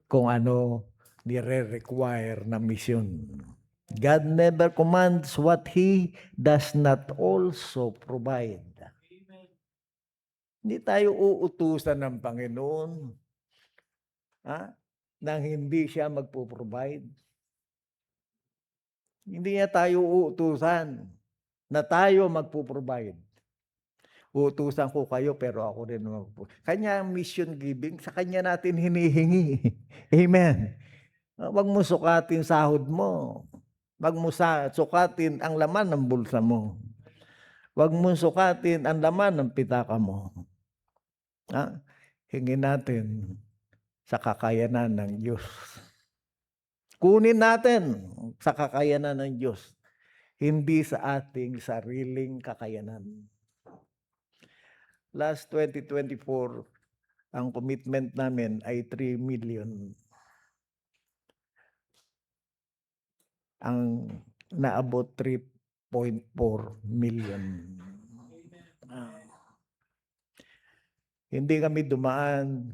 kung ano nire-require na mission. God never commands what He does not also provide. Hindi tayo uutusan ng Panginoon nang hindi siya magpo-provide. Hindi niya tayo uutusan na tayo magpo-provide. Uutusan ko kayo pero ako rin Kanya mission giving, sa Kanya natin hinihingi. Amen. Wag mo sukatin sahod mo. Wag mo sukatin ang laman ng bulsa mo. Wag mo sukatin ang laman ng pitaka mo. Hingin natin sa kakayanan ng Diyos. Kunin natin sa kakayanan ng Diyos, hindi sa ating sariling kakayanan. Last 2024, ang commitment namin ay 3 million. ang naabot 3.4 million. Ah, hindi kami dumaan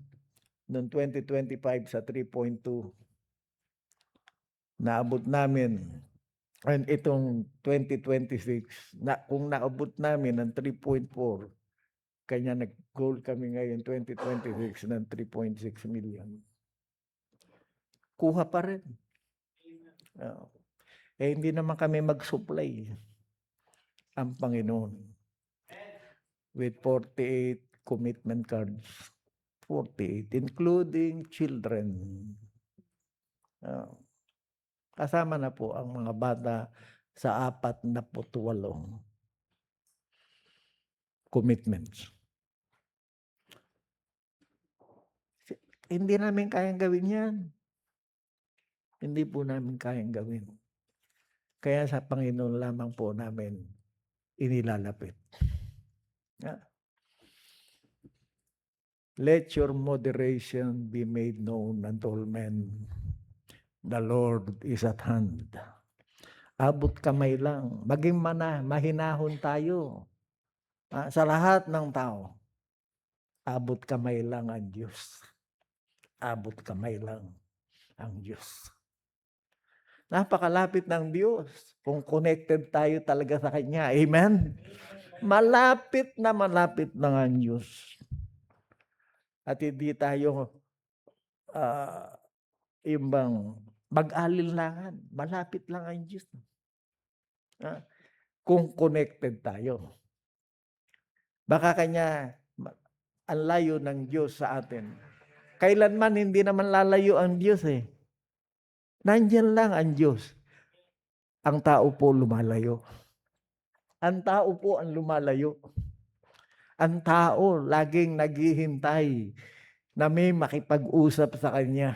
noong 2025 sa 3.2. Naabot namin and itong 2026 kung naabot namin ng 3.4, kanya nag-goal kami ngayon 2026 ng 3.6 million. Kuha pa rin. Oo. Hindi naman kami mag-supply. Ang Panginoon. With 48 commitment cards. 48, including children. Kasama na po ang mga bata sa 48 commitments. Hindi namin kayang gawin yan. Hindi po namin kayang gawin. Kaya sa Panginoon lamang po namin inilalapit. Let your moderation be made known unto all men. The Lord is at hand. Abot kamay lang. Maging mahinahon tayo. Sa lahat ng tao. Abot kamay lang ang Diyos. Abot kamay lang ang Diyos. Napakalapit ng Diyos kung connected tayo talaga sa Kanya. Amen? Malapit na ang Diyos. At hindi tayo yung bang mag-alinlangan. Malapit lang ang Diyos. Kung connected tayo. Baka Kanya, ang layo ng Diyos sa atin. Kailanman hindi naman lalayo ang Diyos eh. Nandiyan lang ang Diyos. Ang tao po lumalayo. Ang tao po ang lumalayo. Ang tao laging naghihintay na may makipag-usap sa Kanya.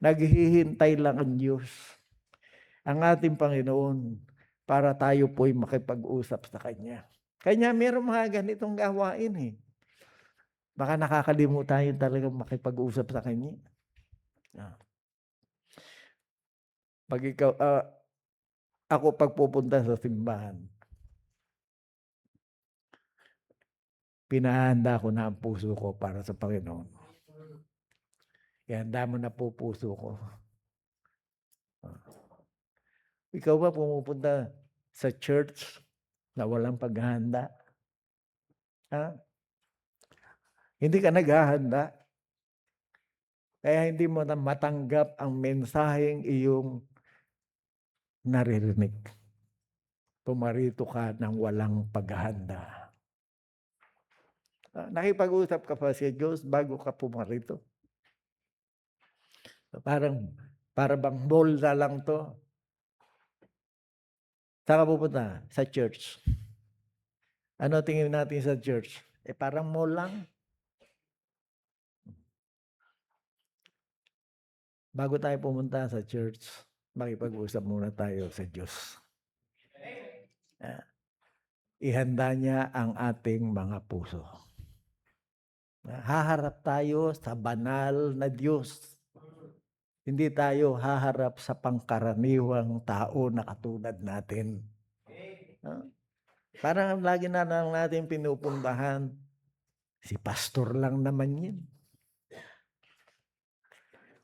Naghihintay lang ang Diyos. Ang ating Panginoon para tayo po'y makipag-usap sa Kanya. Kanya meron mga ganitong gawain eh. Baka nakakalimutan tayo talagang makipag-usap sa Kanya. Pag ikaw, ako pagpupunta sa simbahan, pinahanda ko na ang puso ko para sa Panginoon. Ihanda mo na po puso ko. Ikaw ba pumupunta sa church na walang paghahanda? Hindi ka naghahanda. Kaya hindi mo na matanggap ang mensaheng iyong naririnig. Pumarito ka ng walang paghahanda. Nakipag-usap ka pa sa Diyos bago ka pumarito. Para bang mall na lang to. Saan ka pupunta? Sa church. Ano tingin natin sa church? Parang mall lang. Bago tayo pumunta sa church, makipag-usap muna tayo sa Diyos. Ihanda niya ang ating mga puso. Haharap tayo sa banal na Diyos. Hindi tayo haharap sa pangkaraniwang tao na katulad natin. Parang lagi na lang natin pinupuntahan, si pastor lang naman yan.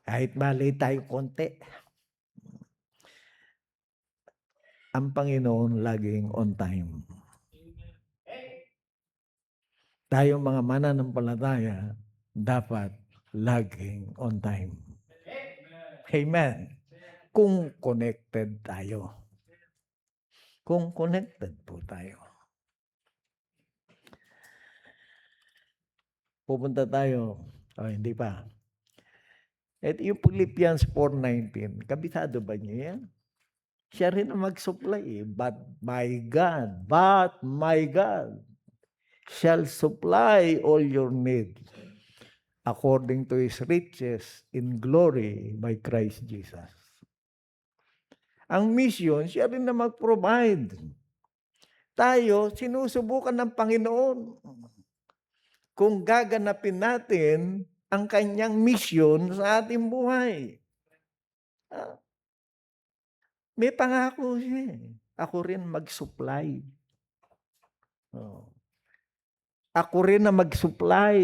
Kahit mali tayo konti. Ang Panginoon laging on time. Tayong mga mananampalataya dapat laging on time. Amen. Kung connected tayo. Kung connected po tayo. Pupunta tayo. Hindi pa. At yung Philippians 4:19, kabisado ba niyo yan? Siya rin ang mag-supply eh. But my God shall supply all your needs according to His riches in glory by Christ Jesus. Ang mission, siya rin na mag-provide. Tayo, sinusubukan ng Panginoon. Kung gaganapin natin ang kanyang mission sa ating buhay. May pangako siya, eh. Ako rin mag-supply. Oo. Ako rin na mag-supply.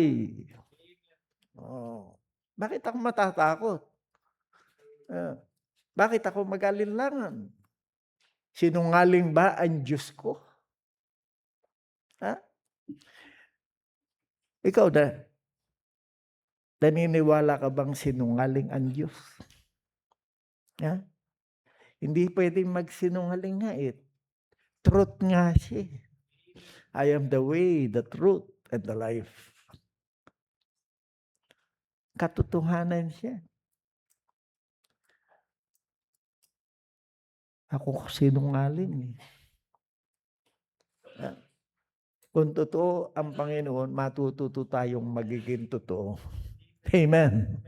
Oo. Bakit ako matatakot? Ah, bakit ako mag-alinlangan? Sinungaling ba ang Diyos ko? Ha? Ikaw naniniwala ka bang sinungaling ang Diyos? Ha? Hindi puwedeng magsinungaling nga, eh. Truth nga siya, eh. I am the way, the truth, and the life. Katotohanan siya. Ako sinungaling, eh. Ah, kung totoo ang Panginoon, matututo tayong magiging totoo. Amen.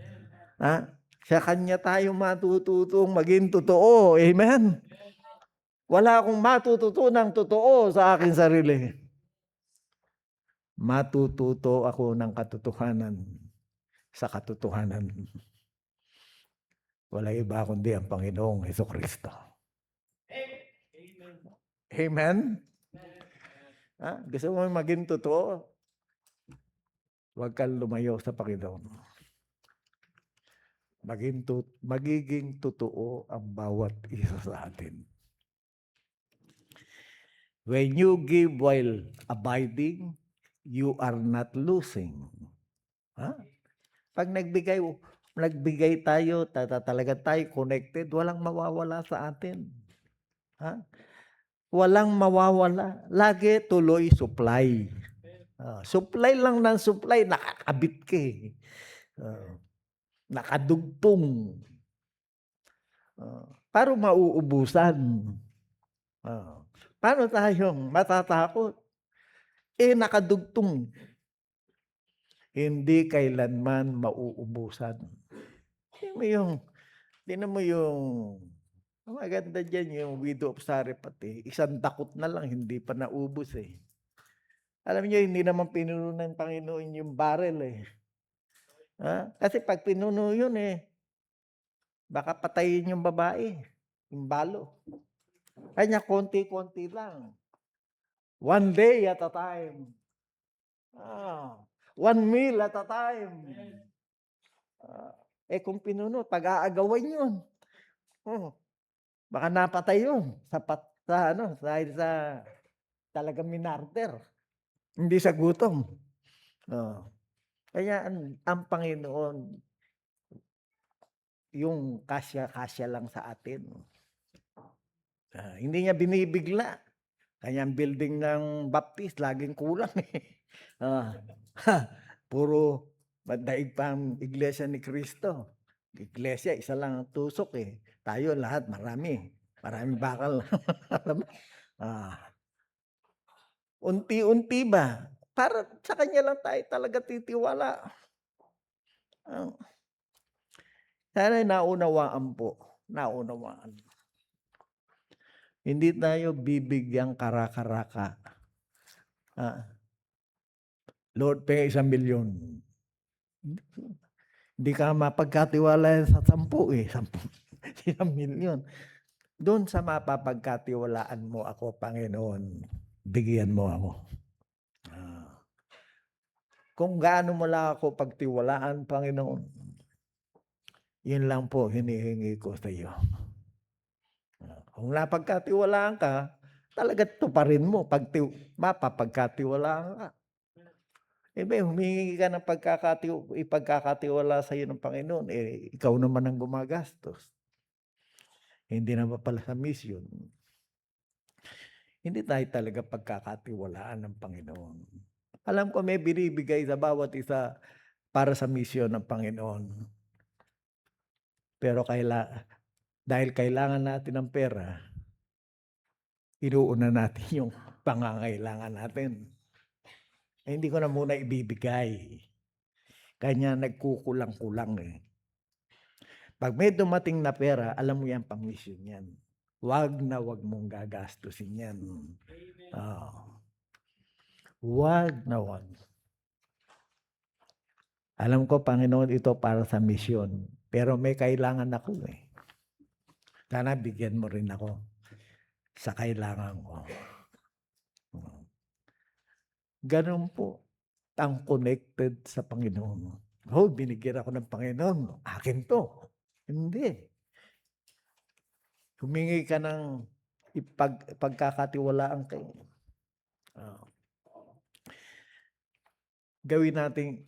Ha? Sa Kanya tayo matututong maging totoo. Amen. Wala akong matututunang totoo sa aking sarili. Matututo ako ng katotohanan sa katotohanan. Walang iba kundi ang Panginoong Hesukristo. Amen? Gusto mo maging totoo? Huwag kang lumayo sa Panginoon. Magiging totoo ang bawat isa sa atin. When you give while abiding, you are not losing. Pag nagbigay tayo, talaga tayo connected, walang mawawala sa atin. Walang mawawala. Lagi tuloy supply. Supply lang ng supply, nakakabit ka, eh. Nakadugtong. Paano mauubusan? Paano tayong matatakot? Nakadugtong. Hindi kailanman mauubusan. Tingnan mo yung maganda dyan yung widow of Sarephat, eh. Isang dakot na lang, hindi pa naubos, eh. Alam niyo, hindi naman pinuno ng Panginoon yung barrel, eh. Kasi pag pinuno yun, eh, baka patayin yung babae, yung balo. Kanya konti-konti lang. One day at a time. 1 meal at a time. Kung pinuno, pag-aagawan yun. Baka napatay yun dahil sa talagang minarter. Hindi sa gutom. Kaya ang Panginoon, yung kasya-kasya lang sa atin. Hindi niya binibigla. Kaya ang building ng Baptist, laging kulang, eh. Puro daig pa ang Iglesia ni Cristo. Iglesia, isa lang ang tusok, eh. Tayo lahat, marami. Maraming bakal. Unti-unti ba? Para sa Kanya lang tayo talaga titiwala. Sana naunawaan po. Naunawaan. Hindi tayo bibigyang kara-karaka. Lord, pay 1 milyon. Hindi ka mapagkatiwala sa 10, eh. 1 milyon. Doon sa mapapagkatiwalaan mo ako, Panginoon, bigyan mo ako. Kung gaano mo lang ako pagtiwalaan, Panginoon, yun lang po hinihingi ko sa iyo. Kung napagkatiwalaan ka, talaga tuparin mo mapapagkatiwalaan ka. Humingi ka ng ipagkakatiwala sa iyo ng Panginoon, ikaw naman ang gumagastos. Hindi naman pala sa mission. Hindi tayo talaga pagkakatiwalaan ng Panginoon. Alam ko may binibigay sa bawat isa para sa mission ng Panginoon. Pero dahil kailangan natin ng pera, inuuna natin yung pangangailangan natin. Hindi ko na muna ibibigay. Kanya nagkukulang-kulang, eh. Pag may dumating na pera, alam mo yan, pang-mission yan. Wag mong gagastusin yan. Wag. Alam ko, Panginoon, ito para sa mission. Pero may kailangan ako, eh. Sana bigyan mo rin ako sa kailangan ko. Gano'n po ang connected sa Panginoon. Oh, binigyan ako ng Panginoon, akin 'to. Hindi. Humingi ka ng pagkakatiwalaan kay gawin nating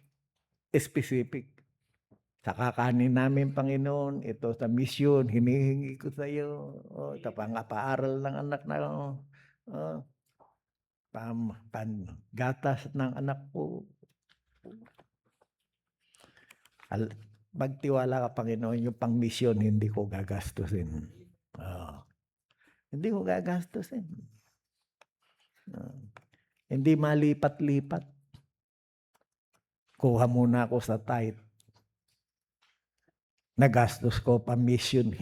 specific. Sa kakanin namin, Panginoon, ito sa misyon, hinihingi ko sa iyo. Ito pang-paaral ng anak na, panggatas ng anak ko. Magtiwala ka, Panginoon, yung pang-misyon hindi ko gagastusin. Hindi ko gagastusin. Hindi malipat-lipat. Kuha muna ako sa tithe. Nagastos ko pang-mission.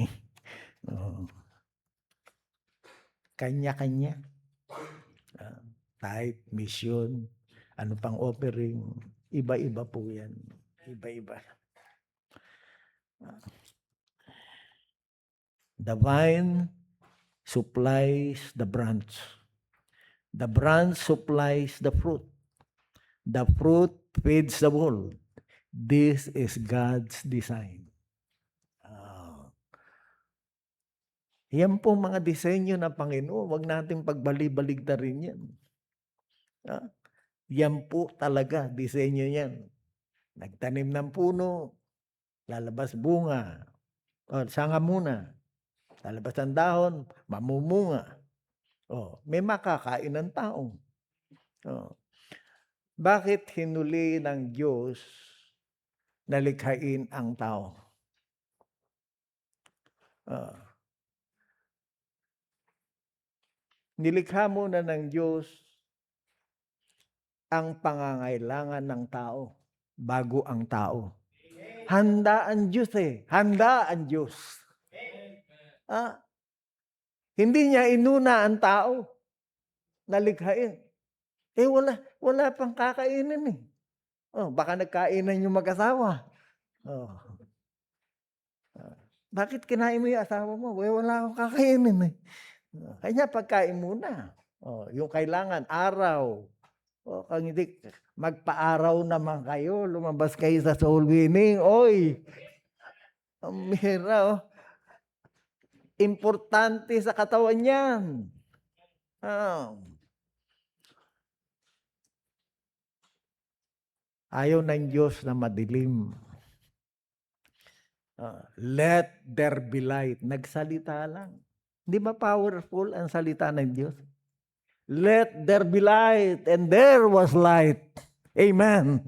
Kanya-kanya. Tithe, mission, ano pang offering, iba-iba po yan. Iba-iba. The vine supplies the branch. The branch supplies the fruit. The fruit feeds the world. This is God's design. Yan po mga disenyo ng Panginoon. Huwag nating pagbali-baligtarin yan. Yan po talaga, disenyo yan. Nagtanim ng puno, lalabas bunga. Sanga muna. Lalabas ang dahon, mamumunga. May makakain ng tao. Bakit hinuli ng Diyos na likhain ang tao? Nilikha muna ng Diyos ang pangangailangan ng tao bago ang tao. Handa ang Diyos eh. Handa ang Diyos. Hindi niya inuna ang tao na likhain. Wala pang kakainin eh. Baka nagkainan yung mag-asawa. Bakit kinain mo yung asawa mo? Wala akong kakainin eh. Kanya pagkain muna. Yung kailangan, araw. Kung hindi, magpa-araw naman kayo. Lumabas kayo sa soul winning. Oy! Ang mira, importante sa katawan yan. Ayaw ng Diyos na madilim. Let there be light. Nagsalita lang. Hindi ba powerful ang salita ng Diyos? Let there be light, and there was light. Amen.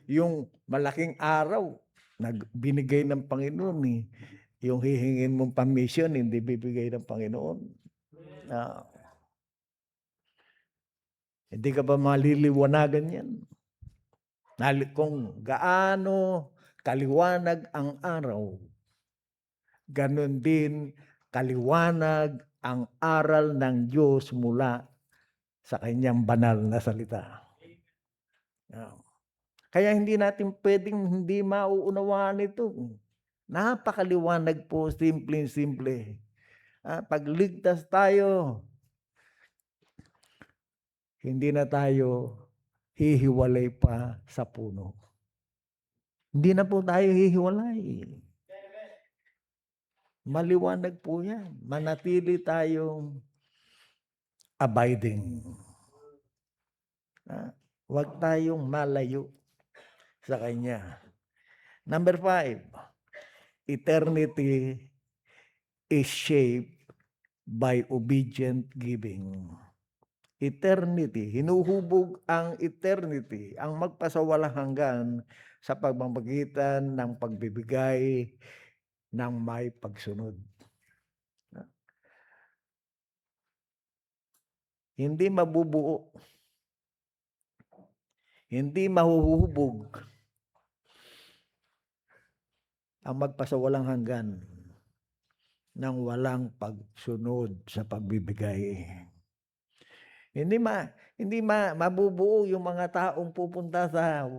Yung malaking araw, binigay ng Panginoon eh. Yung hihingin mong pamisyon, hindi bibigay ng Panginoon. Hindi ka ba maliliwanagan yan? Kung gaano kaliwanag ang araw, ganun din kaliwanag ang aral ng Diyos mula sa kanyang banal na salita. Kaya hindi natin pwedeng hindi mauunawaan ito. Napakaliwanag po, simple. Pag ligtas tayo, hindi na tayo hihiwalay pa sa puno. Hindi na po tayo hihiwalay. Maliwanag po yan. Manatili tayong abiding. Huwag tayong malayo sa Kanya. Number 5, eternity is shaped by obedient giving. Eternity, hinuhubog ang eternity, ang magpasawalang hanggan sa pagmamagitan ng pagbibigay ng may pagsunod. Hindi mabubuo, hindi mahuhubog ang magpasawalang hanggan ng walang pagsunod sa pagbibigay. Hindi mabubuo yung mga taong pupunta sa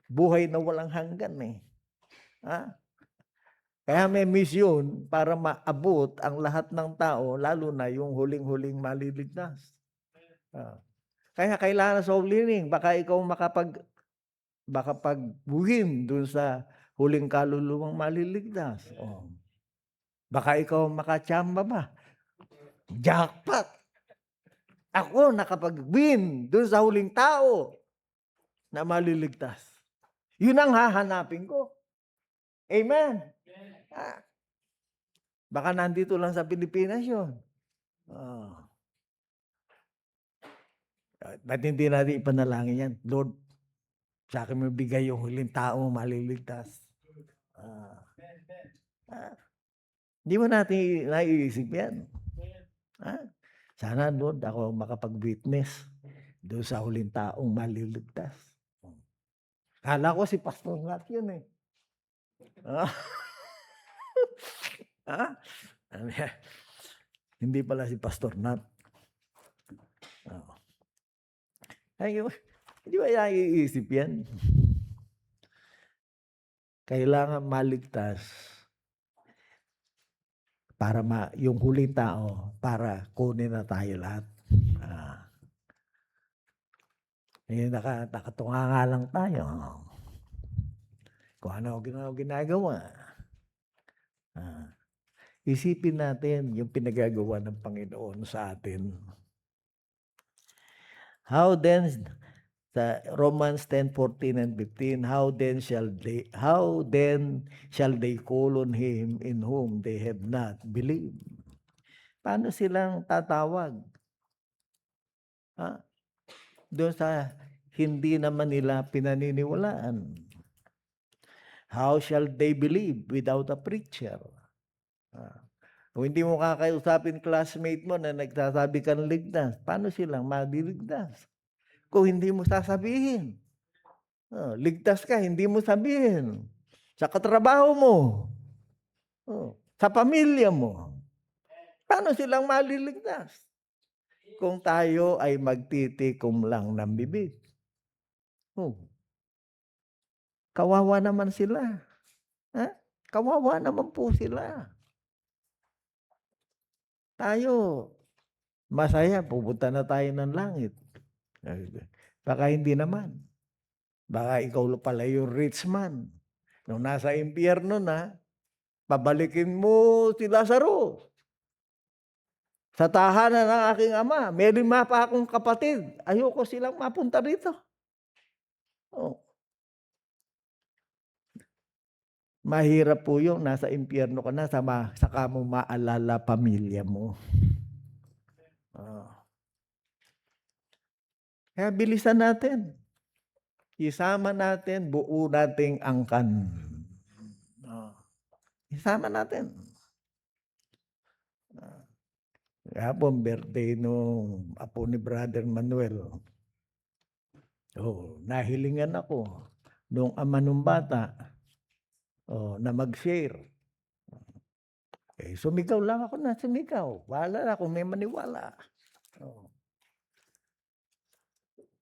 buhay na walang hanggan eh. Kaya may misyon para maabot ang lahat ng tao, lalo na yung huling-huling maliligtas. Kaya kailangan sa soul winning, baka ikaw makapag-win dun sa huling kaluluwang maliligtas. Baka ikaw makachamba ba? Jackpot! Ako nakapag-win dun sa huling tao na maliligtas. Yun ang hahanapin ko. Amen? Baka nandito lang sa Pilipinas yun. Ba't hindi natin ipanalangin yan? Lord, sa akin mo bigay yung huling tao maliligtas. Hindi mo natin naiisip yan. Sana, Lord, ako makapag-witness doon sa huling taong maliligtas. Kala ko si Pastor Nat yun eh. Hindi pala si Pastor Nat. Hindi ba naiisip yan? Kailangan maligtas para yung huling tao, para kunin na tayo lahat. Nakatunga nga lang tayo. Kung ano ginagawa. Isipin natin yung pinagagawa ng Panginoon sa atin. How then, sa Romans 10:14 and 15, how then shall they call on him in whom they have not believed? Paano silang tatawag? Doon sa hindi naman nila pinaniniwalaan. How shall they believe without a preacher? Kung hindi mo kakausapin classmate mo na nagsasabi kang ligtas, paano silang maliligtas? Kung hindi mo sasabihin. Ligtas ka, hindi mo sabihin. Sa katrabaho mo. Sa pamilya mo. Paano silang maliligtas? Kung tayo ay magtitikom lang ng bibig. Kawawa naman sila. Kawawa naman po sila. Tayo, masaya, pupunta na tayo ng langit. Baka hindi naman. Baka ikaw pala yung rich man. Nung nasa impyerno na, pabalikin mo si Lazaro. Sa tahanan ng aking ama, may 5 pa akong kapatid. Ayoko silang mapunta dito. Mahirap po yung nasa impyerno ka na, saka mo maalala pamilya mo. Kaya bilisan natin. Isama natin, buo nating angkan. Isama natin. Kapon, birthday nung apo ni Brother Manuel. Nahilingan ako nung ama nung bata na mag-share. Sumigaw lang ako na sumigaw. Wala na kung may maniwala.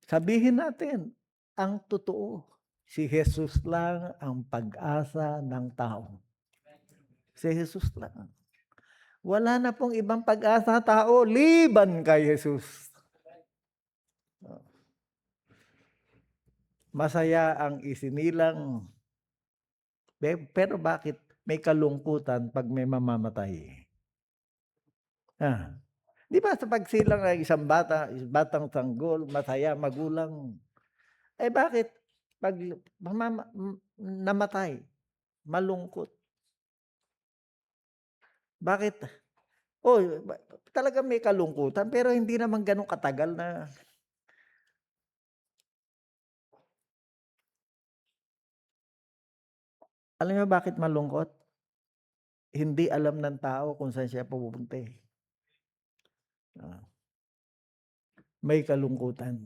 Sabihin natin ang totoo. Si Jesus lang ang pag-asa ng tao. Si Jesus lang. Wala na pong ibang pag-asa tao, liban kay Jesus. Masaya ang isinilang. Pero bakit may kalungkutan pag may mamamatay? Di ba sa pagsilang ng isang batang sanggol, masaya, magulang. Bakit pag namatay, malungkot? Bakit? Talaga may kalungkutan, pero hindi naman ganun katagal na. Alam niyo bakit malungkot? Hindi alam ng tao kung saan siya pupunta. May kalungkutan.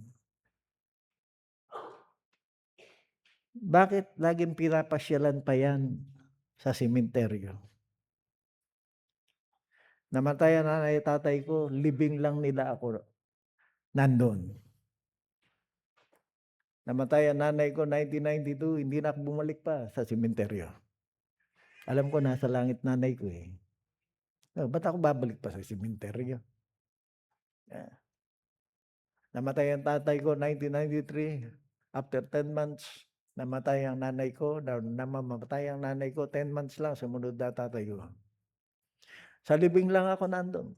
Bakit laging pinapasyalan pa yan sa sementeryo? Namatay ang nanay at tatay ko, libing lang nila ako nandun. Namatay ang nanay ko 1992, hindi na ako bumalik pa sa sementeryo. Alam ko nasa langit nanay ko, eh. Oh, ba't ako babalik pa sa sementeryo? Ah, namatay ang tatay ko 1993, after 10 months namatay ang nanay ko, namamatay ang nanay ko 10 months lang sumunod na tatay ko. Sa libing lang ako nandun.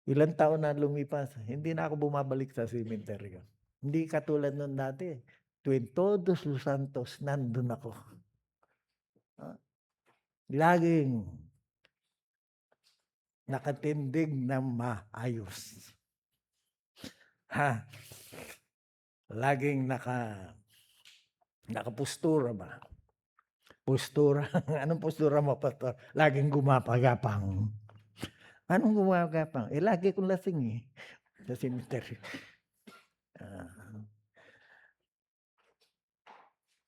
Ilang taon na lumipas, hindi na ako bumabalik sa sementeryo. Hindi katulad nun dati, tuwing Todos los Santos nandun ako. Ah, laging nakatindig ng maayos. Ha, laging nakapustura ba? Postura, anong postura mo, pastor? Laging gumapagapang. Anong gumagapang? Eh, lagi akong lasing, eh, sa sementeryo. Ah,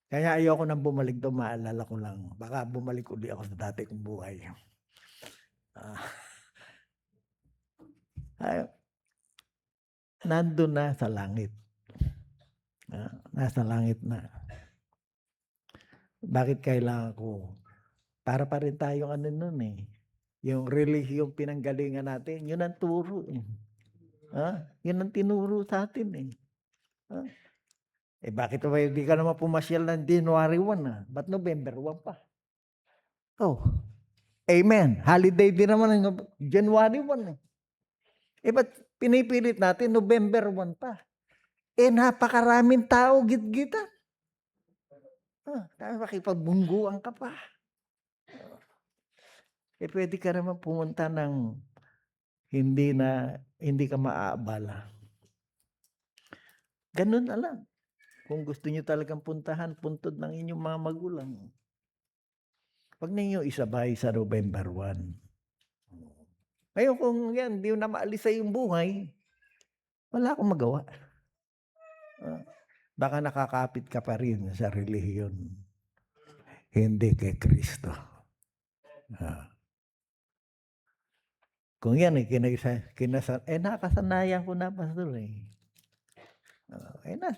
kaya ayoko nang bumalik dun, maalala ko lang, baka bumalik uli ako sa dati kong buhay. Ah, ay, nandun na sa langit. Nasa langit na. Bakit kailangan ko? Para pa rin tayong ano nun, eh, yung relihiyong pinanggalingan natin, yun ang turo, eh. Yun ang tinuro sa'tin, eh. Ah, eh, bakit ba hindi ka naman pumasyal ng January 1, ba't November 1 pa? Oh, amen. Holiday din naman ang January 1, eh. Eh, ba't pinipilit natin November 1 pa? Eh, napakaraming tao gitgitan. Tapos makipagbungguan ka pa. Eh, puwede ka naman pumunta ng hindi ka maaabala. Gano'n na lang. Kung gusto niyo talagang puntahan, puntod ng inyong mga magulang. Wag ninyo isabay sa November 1. Ngayon kung 'yan hindi na maalis sa iyong buhay, wala akong magawa. Baka nakakapit ka pa rin sa relihiyon, hindi kay Kristo. Ah, kung 'yan ay nakasanayan ko na, pastor, eh.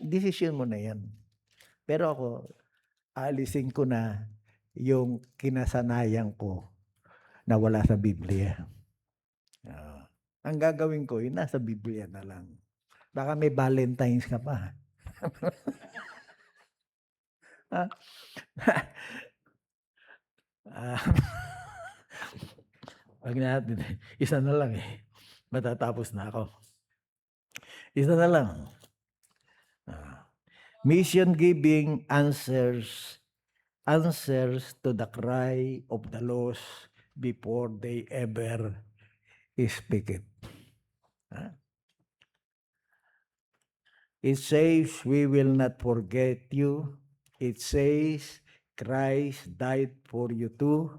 Desisyon mo na 'yan. Pero ako, aalisin ko na yung kinasanayan ko na wala sa Biblia. Ang gagawin ko, yung nasa Biblia na lang. Baka may Valentines ka pa. Ah, ah, wag natin, isa na lang, eh, matatapos na ako. Isa na lang. Mission giving answers to the cry of the lost before they ever speak it. It says, we will not forget you. It says, Christ died for you too.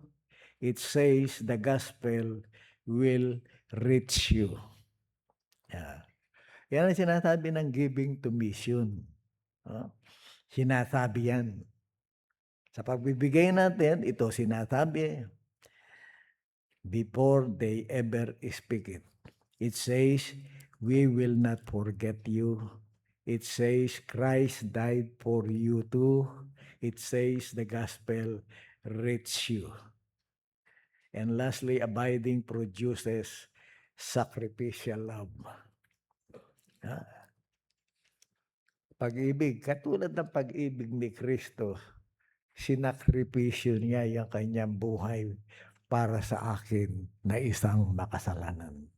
It says, the gospel will reach you. Yan ang sinasabi ng giving to mission. Sinasabi yan. Sa pagbibigay natin, ito sinasabi. Before they ever speak it. It says, we will not forget you. It says, Christ died for you too. It says, the gospel reach you. And lastly, abiding produces sacrificial love. Pag-ibig, katulad ng pag-ibig ni Kristo, sinakripisyo niya yung kanyang buhay para sa akin na isang makasalanan.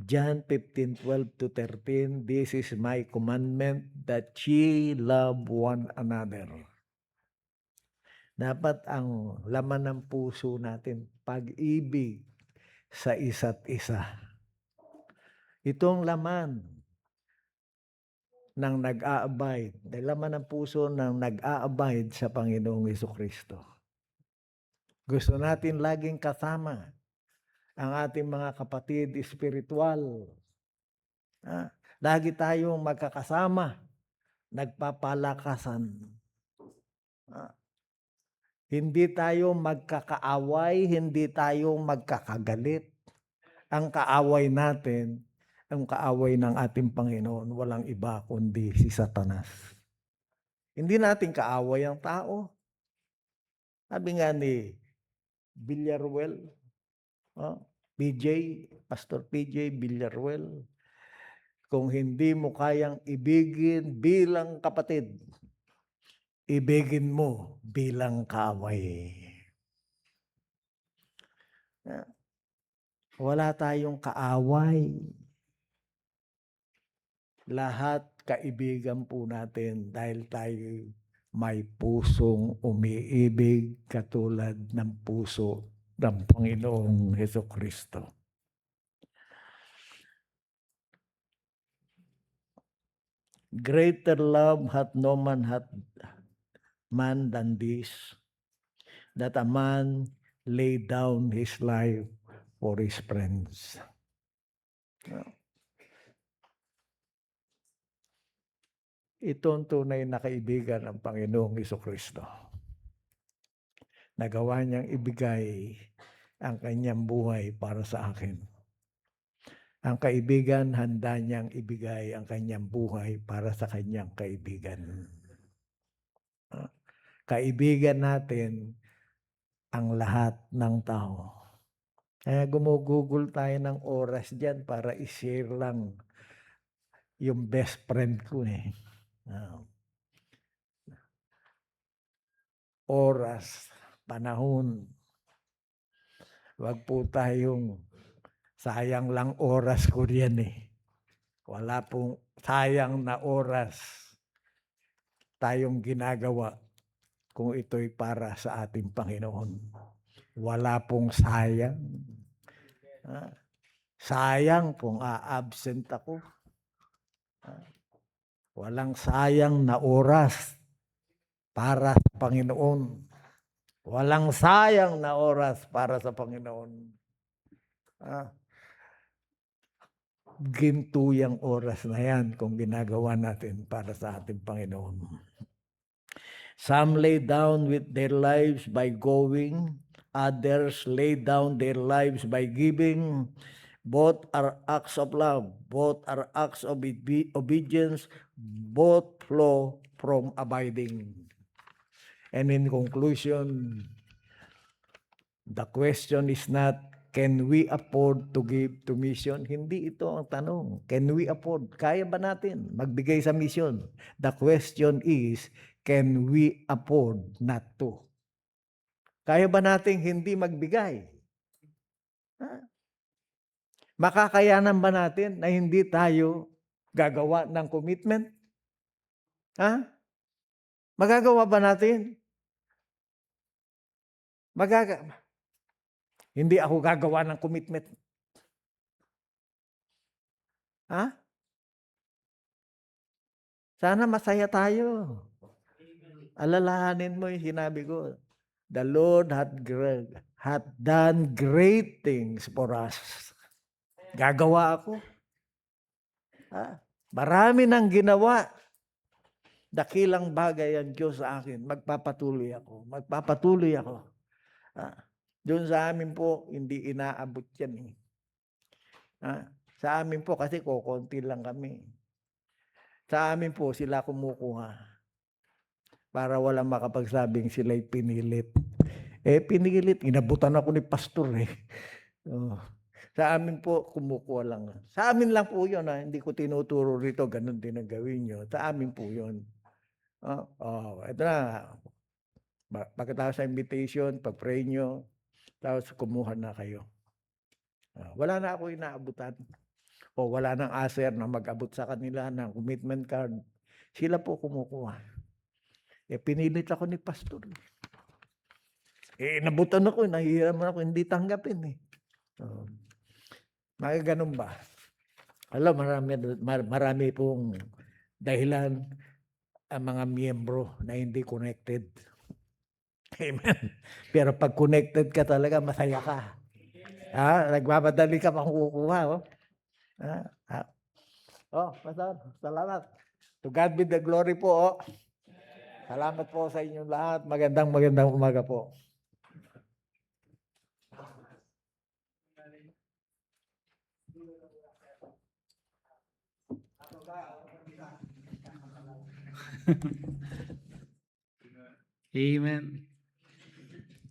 John 15:12-13, this is my commandment that ye love one another. Dapat ang laman ng puso natin, pag-ibig sa isa't isa. Itong laman ng nag-a-abide, laman ng puso ng nag-a-abide sa Panginoong Jesucristo. Gusto natin laging kasama ang ating mga kapatid espiritual. Lagi tayong magkakasama, nagpapalakasan. Hindi tayo magkakaaway, hindi tayo magkakagalit. Ang kaaway natin ang kaaway ng ating Panginoon walang iba kundi si Satanas. Hindi natin kaaway ang tao. Sabi nga ni Villaruel, PJ, Pastor PJ Villaruel, kung hindi mo kayang ibigin bilang kapatid, ibigin mo bilang kaaway. Wala tayong kaaway. Lahat kaibigan po natin dahil tayo may pusong umiibig katulad ng puso ng Panginoong Hesukristo. Greater love hath no man than this, that a man lay down his life for his friends. Ito ang tunay na kaibigan ng Panginoong Hesukristo. Nagawa niyang ibigay ang kanyang buhay para sa akin. Ang kaibigan, handa niyang ibigay ang kanyang buhay para sa kanyang kaibigan. Kaibigan natin ang lahat ng tao. Kaya gumugugol tayo ng oras dyan para i-share lang yung best friend ko eh. Oras, panahon. Wag po tayong sayang lang oras ko riyan eh. Wala pong sayang na oras tayong ginagawa kung ito'y para sa ating Panginoon. Wala pong sayang. Sayang kung a-absent ako. Walang sayang na oras para sa Panginoon. Walang sayang na oras para sa Panginoon. Gintuyang oras na yan kung ginagawa natin para sa ating Panginoon. Some lay down with their lives by going, others lay down their lives by giving. Both are acts of love, both are acts of obedience, both flow from abiding. And in conclusion, the question is not, can we afford to give to mission? Hindi ito ang tanong. Can we afford? Kaya ba natin magbigay sa mission? The question is, can we afford not to? Kaya ba natin hindi magbigay? Makakayanan ba natin na hindi tayo gagawa ng commitment? Magagawa ba natin? Hindi ako gagawa ng commitment. Sana masaya tayo. Alalahanin mo yung sinabi ko. The Lord hath done great things for us. Gagawa ako. Marami nang ginawa. Dakilang bagay ang Diyos sa akin. Magpapatuloy ako. Magpapatuloy ako. Doon sa amin po, hindi inaabot yan. Sa amin po, kasi kukunti lang kami. Sa amin po, sila kumukuha. Para walang makapagsabing sila'y pinilit. Pinilit. Inabutan ako ni pastor eh. Sa amin po, kumukuha lang. Sa amin lang po yun. Hindi ko tinuturo rito, ganun din ang gawin nyo. Sa amin po yun. Ito na. Pagkatapos sa invitation, pag-pray nyo, tapos kumuha na kayo. Wala na ako inaabutan. O wala nang aser na mag-abot sa kanila ng commitment card. Sila po kumukuha. Pinilit ako ni pastor. Nabutan ako, nahihiraman ako, hindi tanggapin eh. Ganun ba? Alam, marami pong dahilan ang mga miyembro na hindi connected. Amen. Pero pag connected ka talaga, masaya ka. Nagmamadali ka pang kukuha. Pastor, salamat. To God be the glory po. Salamat po sa inyong lahat. Magandang umaga po. Amen.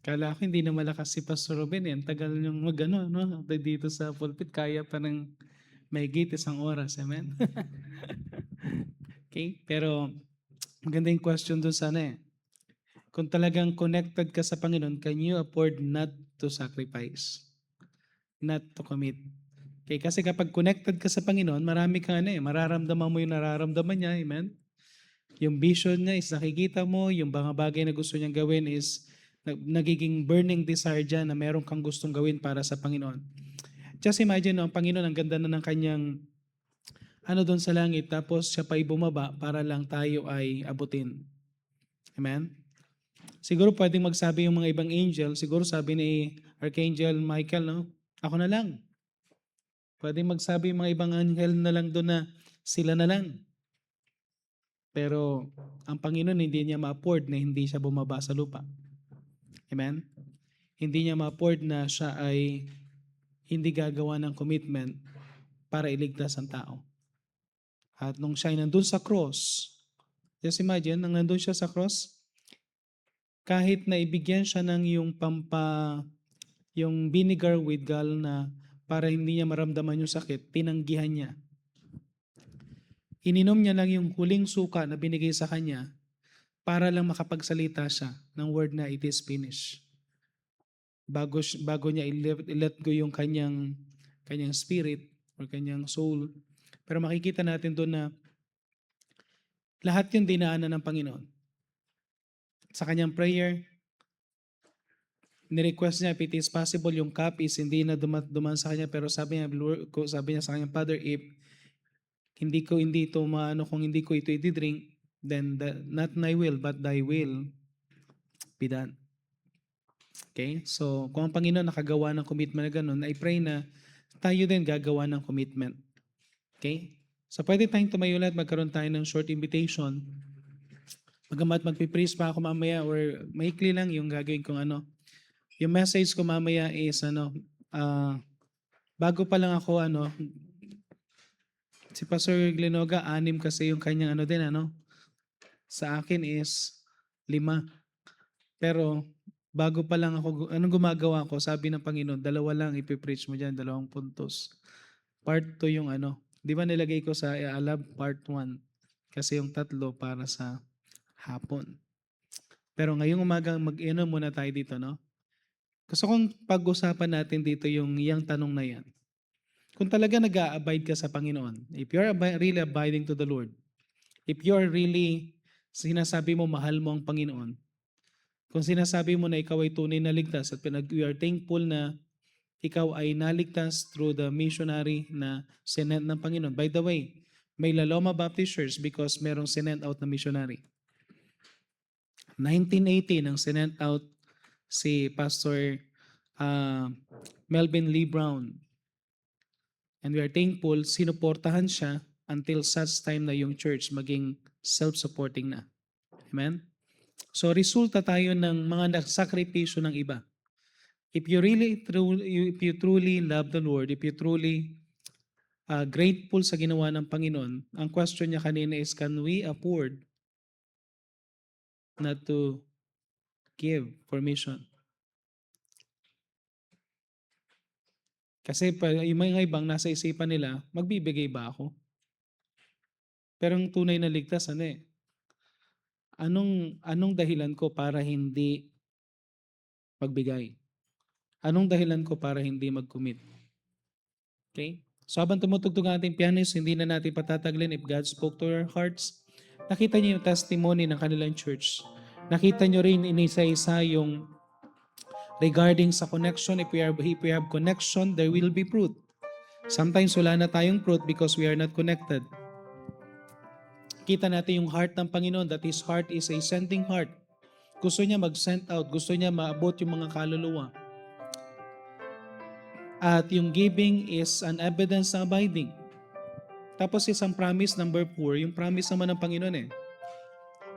Kala ko hindi na malakas si Pastor Ruben eh. Ang tagal niyong mag-ano, no? Dito sa pulpit, kaya pa ng mahigit 1 oras. Amen? Okay? Pero, maganda yung question dun sana eh. Kung talagang connected ka sa Panginoon, can you afford not to sacrifice? Not to commit? Okay, kasi kapag connected ka sa Panginoon, marami kang mararamdaman mo yung nararamdaman niya. Amen? Yung vision niya is nakikita mo, yung mga bagay na gusto niyang gawin is nagiging burning desire dyan na meron kang gustong gawin para sa Panginoon. Just imagine, no, ang Panginoon, ang ganda na ng kanyang doon sa langit, tapos siya pa'y bumaba para lang tayo ay abutin. Amen? Siguro pwedeng magsabi yung mga ibang angel, siguro sabi ni Archangel Michael, no? Ako na lang. Pwedeng magsabi yung mga ibang angel na lang doon na sila na lang. Pero ang Panginoon hindi niya ma-afford na hindi siya bumaba sa lupa. Amen? Hindi niya ma-afford na siya ay hindi gagawa ng commitment para iligtas ang tao. At nung siya ay nandun sa cross, just imagine, nang nandun siya sa cross, kahit na ibigyan siya ng yung vinegar with gall na para hindi niya maramdaman yung sakit, tinanggihan niya. Ininom niya lang yung huling suka na binigay sa kanya para lang makapagsalita siya ng word na it is finished. Bago niya i-let go yung kanyang spirit or kanyang soul. Pero makikita natin doon na lahat yung dinaanan ng Panginoon. Sa kanyang prayer, ni-request niya if it is possible yung cup is hindi na duman sa kanya, pero sabi niya sa kanyang Father, if kung hindi ko ito i-drink, then not my will but thy will be done. Okay? So, kung ang Panginoon nakagawa ng commitment na ganun, I pray na tayo din gagawa ng commitment. Okay? So, pwede tayong tumayo lahat, magkaroon tayo ng short invitation. Magamat magpipraise pa ako mamaya or maikli lang yung gagawin kong Yung message ko mamaya is bago pa lang ako si Pastor Glenoga, 6 kasi yung kanyang sa akin is 5. Pero bago pa lang ako, anong gumagawa ko? Sabi ng Panginoon, 2 lang ipipreach mo dyan, 2 puntos. Part 2 yung di ba nilagay ko sa Alab part 1? Kasi yung 3 para sa hapon. Pero ngayong umaga, muna tayo dito, no? Gusto kong pag-usapan natin dito yung tanong na yan. Kung talaga nag-a-abide ka sa Panginoon, if you're really abiding to the Lord, if you're really sinasabi mo mahal mo ang Panginoon, kung sinasabi mo na ikaw ay tunay na ligtas at we are thankful na ikaw ay naligtas through the missionary na sinent ng Panginoon. By the way, may La Loma Baptist Church because merong sinent out na missionary. 1980 nang sinent out si Pastor Melvin Lee Brown. And we are thankful, sinuportahan siya until such time na yung church maging self-supporting na. Amen? So resulta tayo ng mga nagsakripisyo ng iba. If you truly love the Lord, if you truly grateful sa ginawa ng Panginoon, ang question niya kanina is, can we afford not to give for mission? Kasi yung mga ibang nasa isipan nila, magbibigay ba ako? Pero ang tunay na ligtas, anong dahilan ko para hindi magbigay? Anong dahilan ko para hindi mag-commit? Okay? So habang tumutugtog ang ating pianist, hindi na natin patataglin if God spoke to our hearts. Nakita niyo yung testimony ng kanilang church. Nakita niyo rin inisa-isa yung regarding sa connection. If we have connection, there will be fruit. Sometimes wala na tayong fruit because we are not connected. Kita natin yung heart ng Panginoon, that His heart is a sending heart. Gusto niya mag-send out, gusto niya maabot yung mga kaluluwa. At yung giving is an evidence ng abiding. Tapos isang promise, number 4, yung promise naman ng Panginoon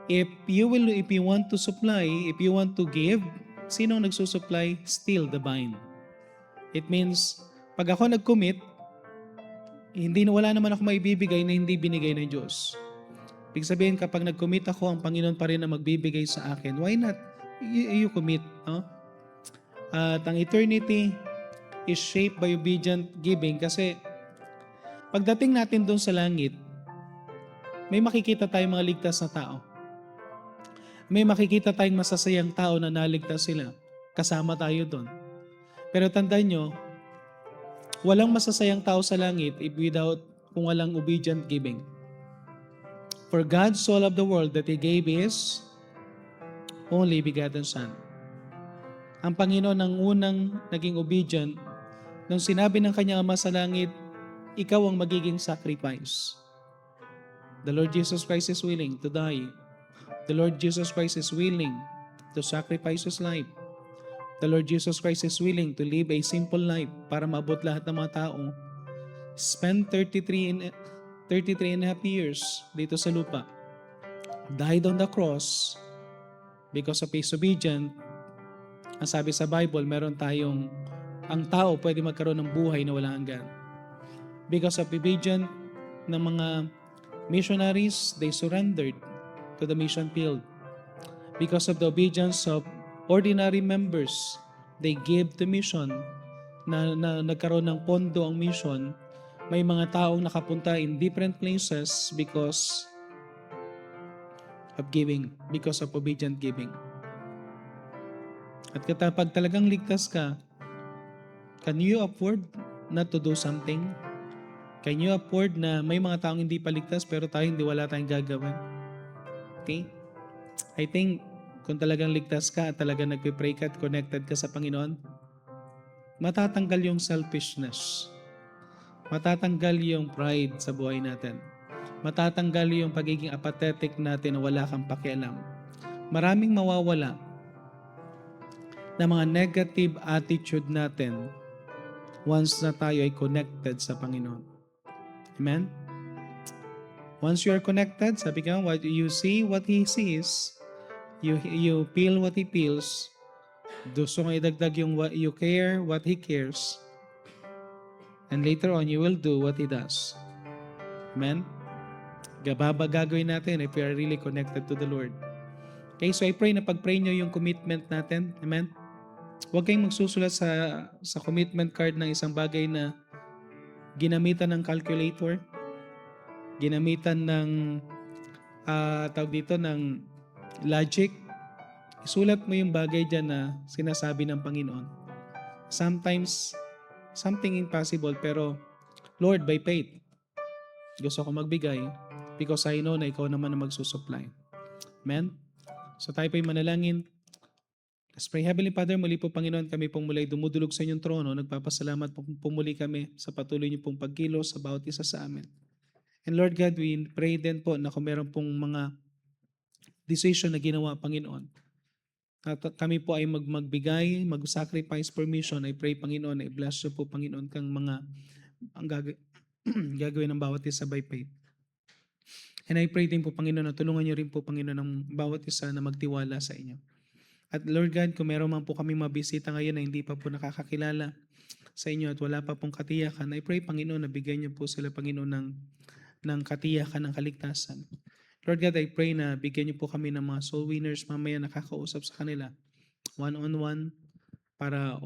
If you want to supply, if you want to give, sino nagsusupply? Still the vine. It means, pag ako nag-commit, wala naman ako maibibigay na hindi binigay ng Diyos. Ibig sabihin, kapag nag-commit ako, ang Panginoon pa rin na magbibigay sa akin. Why not? You commit. No? At ang eternity is shaped by obedient giving kasi pagdating natin doon sa langit, may makikita tayong mga ligtas na tao. May makikita tayong masasayang tao na naligtas sila. Kasama tayo doon. Pero tandaan nyo, walang masasayang tao sa langit kung walang obedient giving. For God so loved the world that He gave His only begotten Son. Ang Panginoon ang unang naging obedient nung sinabi ng kanyang Ama sa langit, ikaw ang magiging sacrifice. The Lord Jesus Christ is willing to die. The Lord Jesus Christ is willing to sacrifice His life. The Lord Jesus Christ is willing to live a simple life para maabot lahat ng mga tao. Spend 33 and a half years dito sa lupa. Died on the cross because of His obedience. Ang sabi sa Bible, ang tao pwede magkaroon ng buhay na walang hanggan. Because of obedience ng mga missionaries, they surrendered to the mission field. Because of the obedience of ordinary members, they gave to mission na nagkaroon ng pondo ang mission. May mga taong nakapunta in different places because of giving, because of obedient giving. At kapag talagang ligtas ka, can you afford not to do something? Can you afford na may mga taong hindi paligtas pero wala tayong gagawin? Okay? I think kung talagang ligtas ka at talagang nagpe-pray ka at connected ka sa Panginoon, matatanggal yung selfishness. Matatanggal yung pride sa buhay natin. Matatanggal yung pagiging apathetic natin na wala kang pakialam. Maraming mawawala na mga negative attitude natin once na tayo ay connected sa Panginoon. Amen? Once you are connected, sabi ka, what you see, what He sees, you feel what He feels, gusto nga idagdag yung what you care, what He cares, and later on, you will do what He does. Amen? Gagawin natin if we are really connected to the Lord. Okay, so I pray na pag-pray nyo yung commitment natin. Amen? Huwag kayong magsusulat sa commitment card ng isang bagay na ginamitan ng calculator, ginamitan ng ng logic. Isulat mo yung bagay dyan na sinasabi ng Panginoon. Sometimes, something impossible, pero Lord, by faith, gusto ko magbigay because I know na ikaw naman ang magsusupply. Amen? So tayo po'y manalangin. Let's pray. Heavenly Father, muli po Panginoon, kami pong muli dumudulog sa inyong trono. Nagpapasalamat po muli kami sa patuloy niyo pong pagkilos sa bawat isa sa amin. And Lord God, we pray din po na kung meron pong mga decision na ginawa, Panginoon, at kami po ay magbigay, mag-sacrifice for mission, I pray, Panginoon, na i-bless niyo po, Panginoon, kang ang gagawin ng bawat isa by faith. And I pray din po, Panginoon, na tulungan niyo rin po, Panginoon, ng bawat isa na magtiwala sa inyo. At Lord God, kung meron man po kami mabisita ngayon na hindi pa po nakakakilala sa inyo at wala pa pong katiyakan, I pray, Panginoon, na bigyan niyo po sila, Panginoon, ng katiyakan, ng kaligtasan. Lord God, I pray na bigyan niyo po kami ng mga soul winners mamaya nakakausap sa kanila, one-on-one, para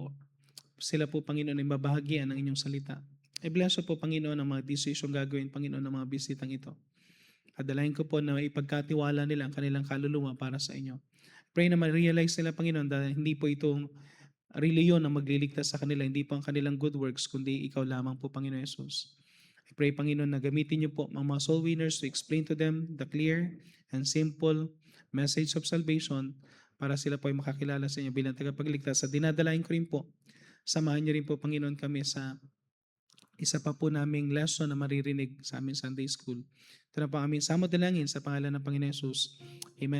sila po, Panginoon, ay mabahagian ng inyong salita. I bless po, Panginoon, ang mga decision gagawin, Panginoon, ng mga bisitang ito. At dalahin ko po na ipagkatiwala nila ang kanilang kaluluwa para sa inyo. Pray na ma-realize nila, Panginoon, dahil hindi po itong reliyon ang magliligtas sa kanila, hindi po ang kanilang good works, kundi ikaw lamang po, Panginoon Jesus. I pray, Panginoon, na gamitin niyo po ang mga soul winners to explain to them the clear and simple message of salvation para sila po ay makakilala sa inyo bilang tagapagligtas. At dinadalain ko rin po, samahan niyo rin po, Panginoon, kami sa isa pa po naming lesson na maririnig sa aming Sunday School. Ito na po aming samot dalangin sa pangalan ng Panginoon Jesus. Amen.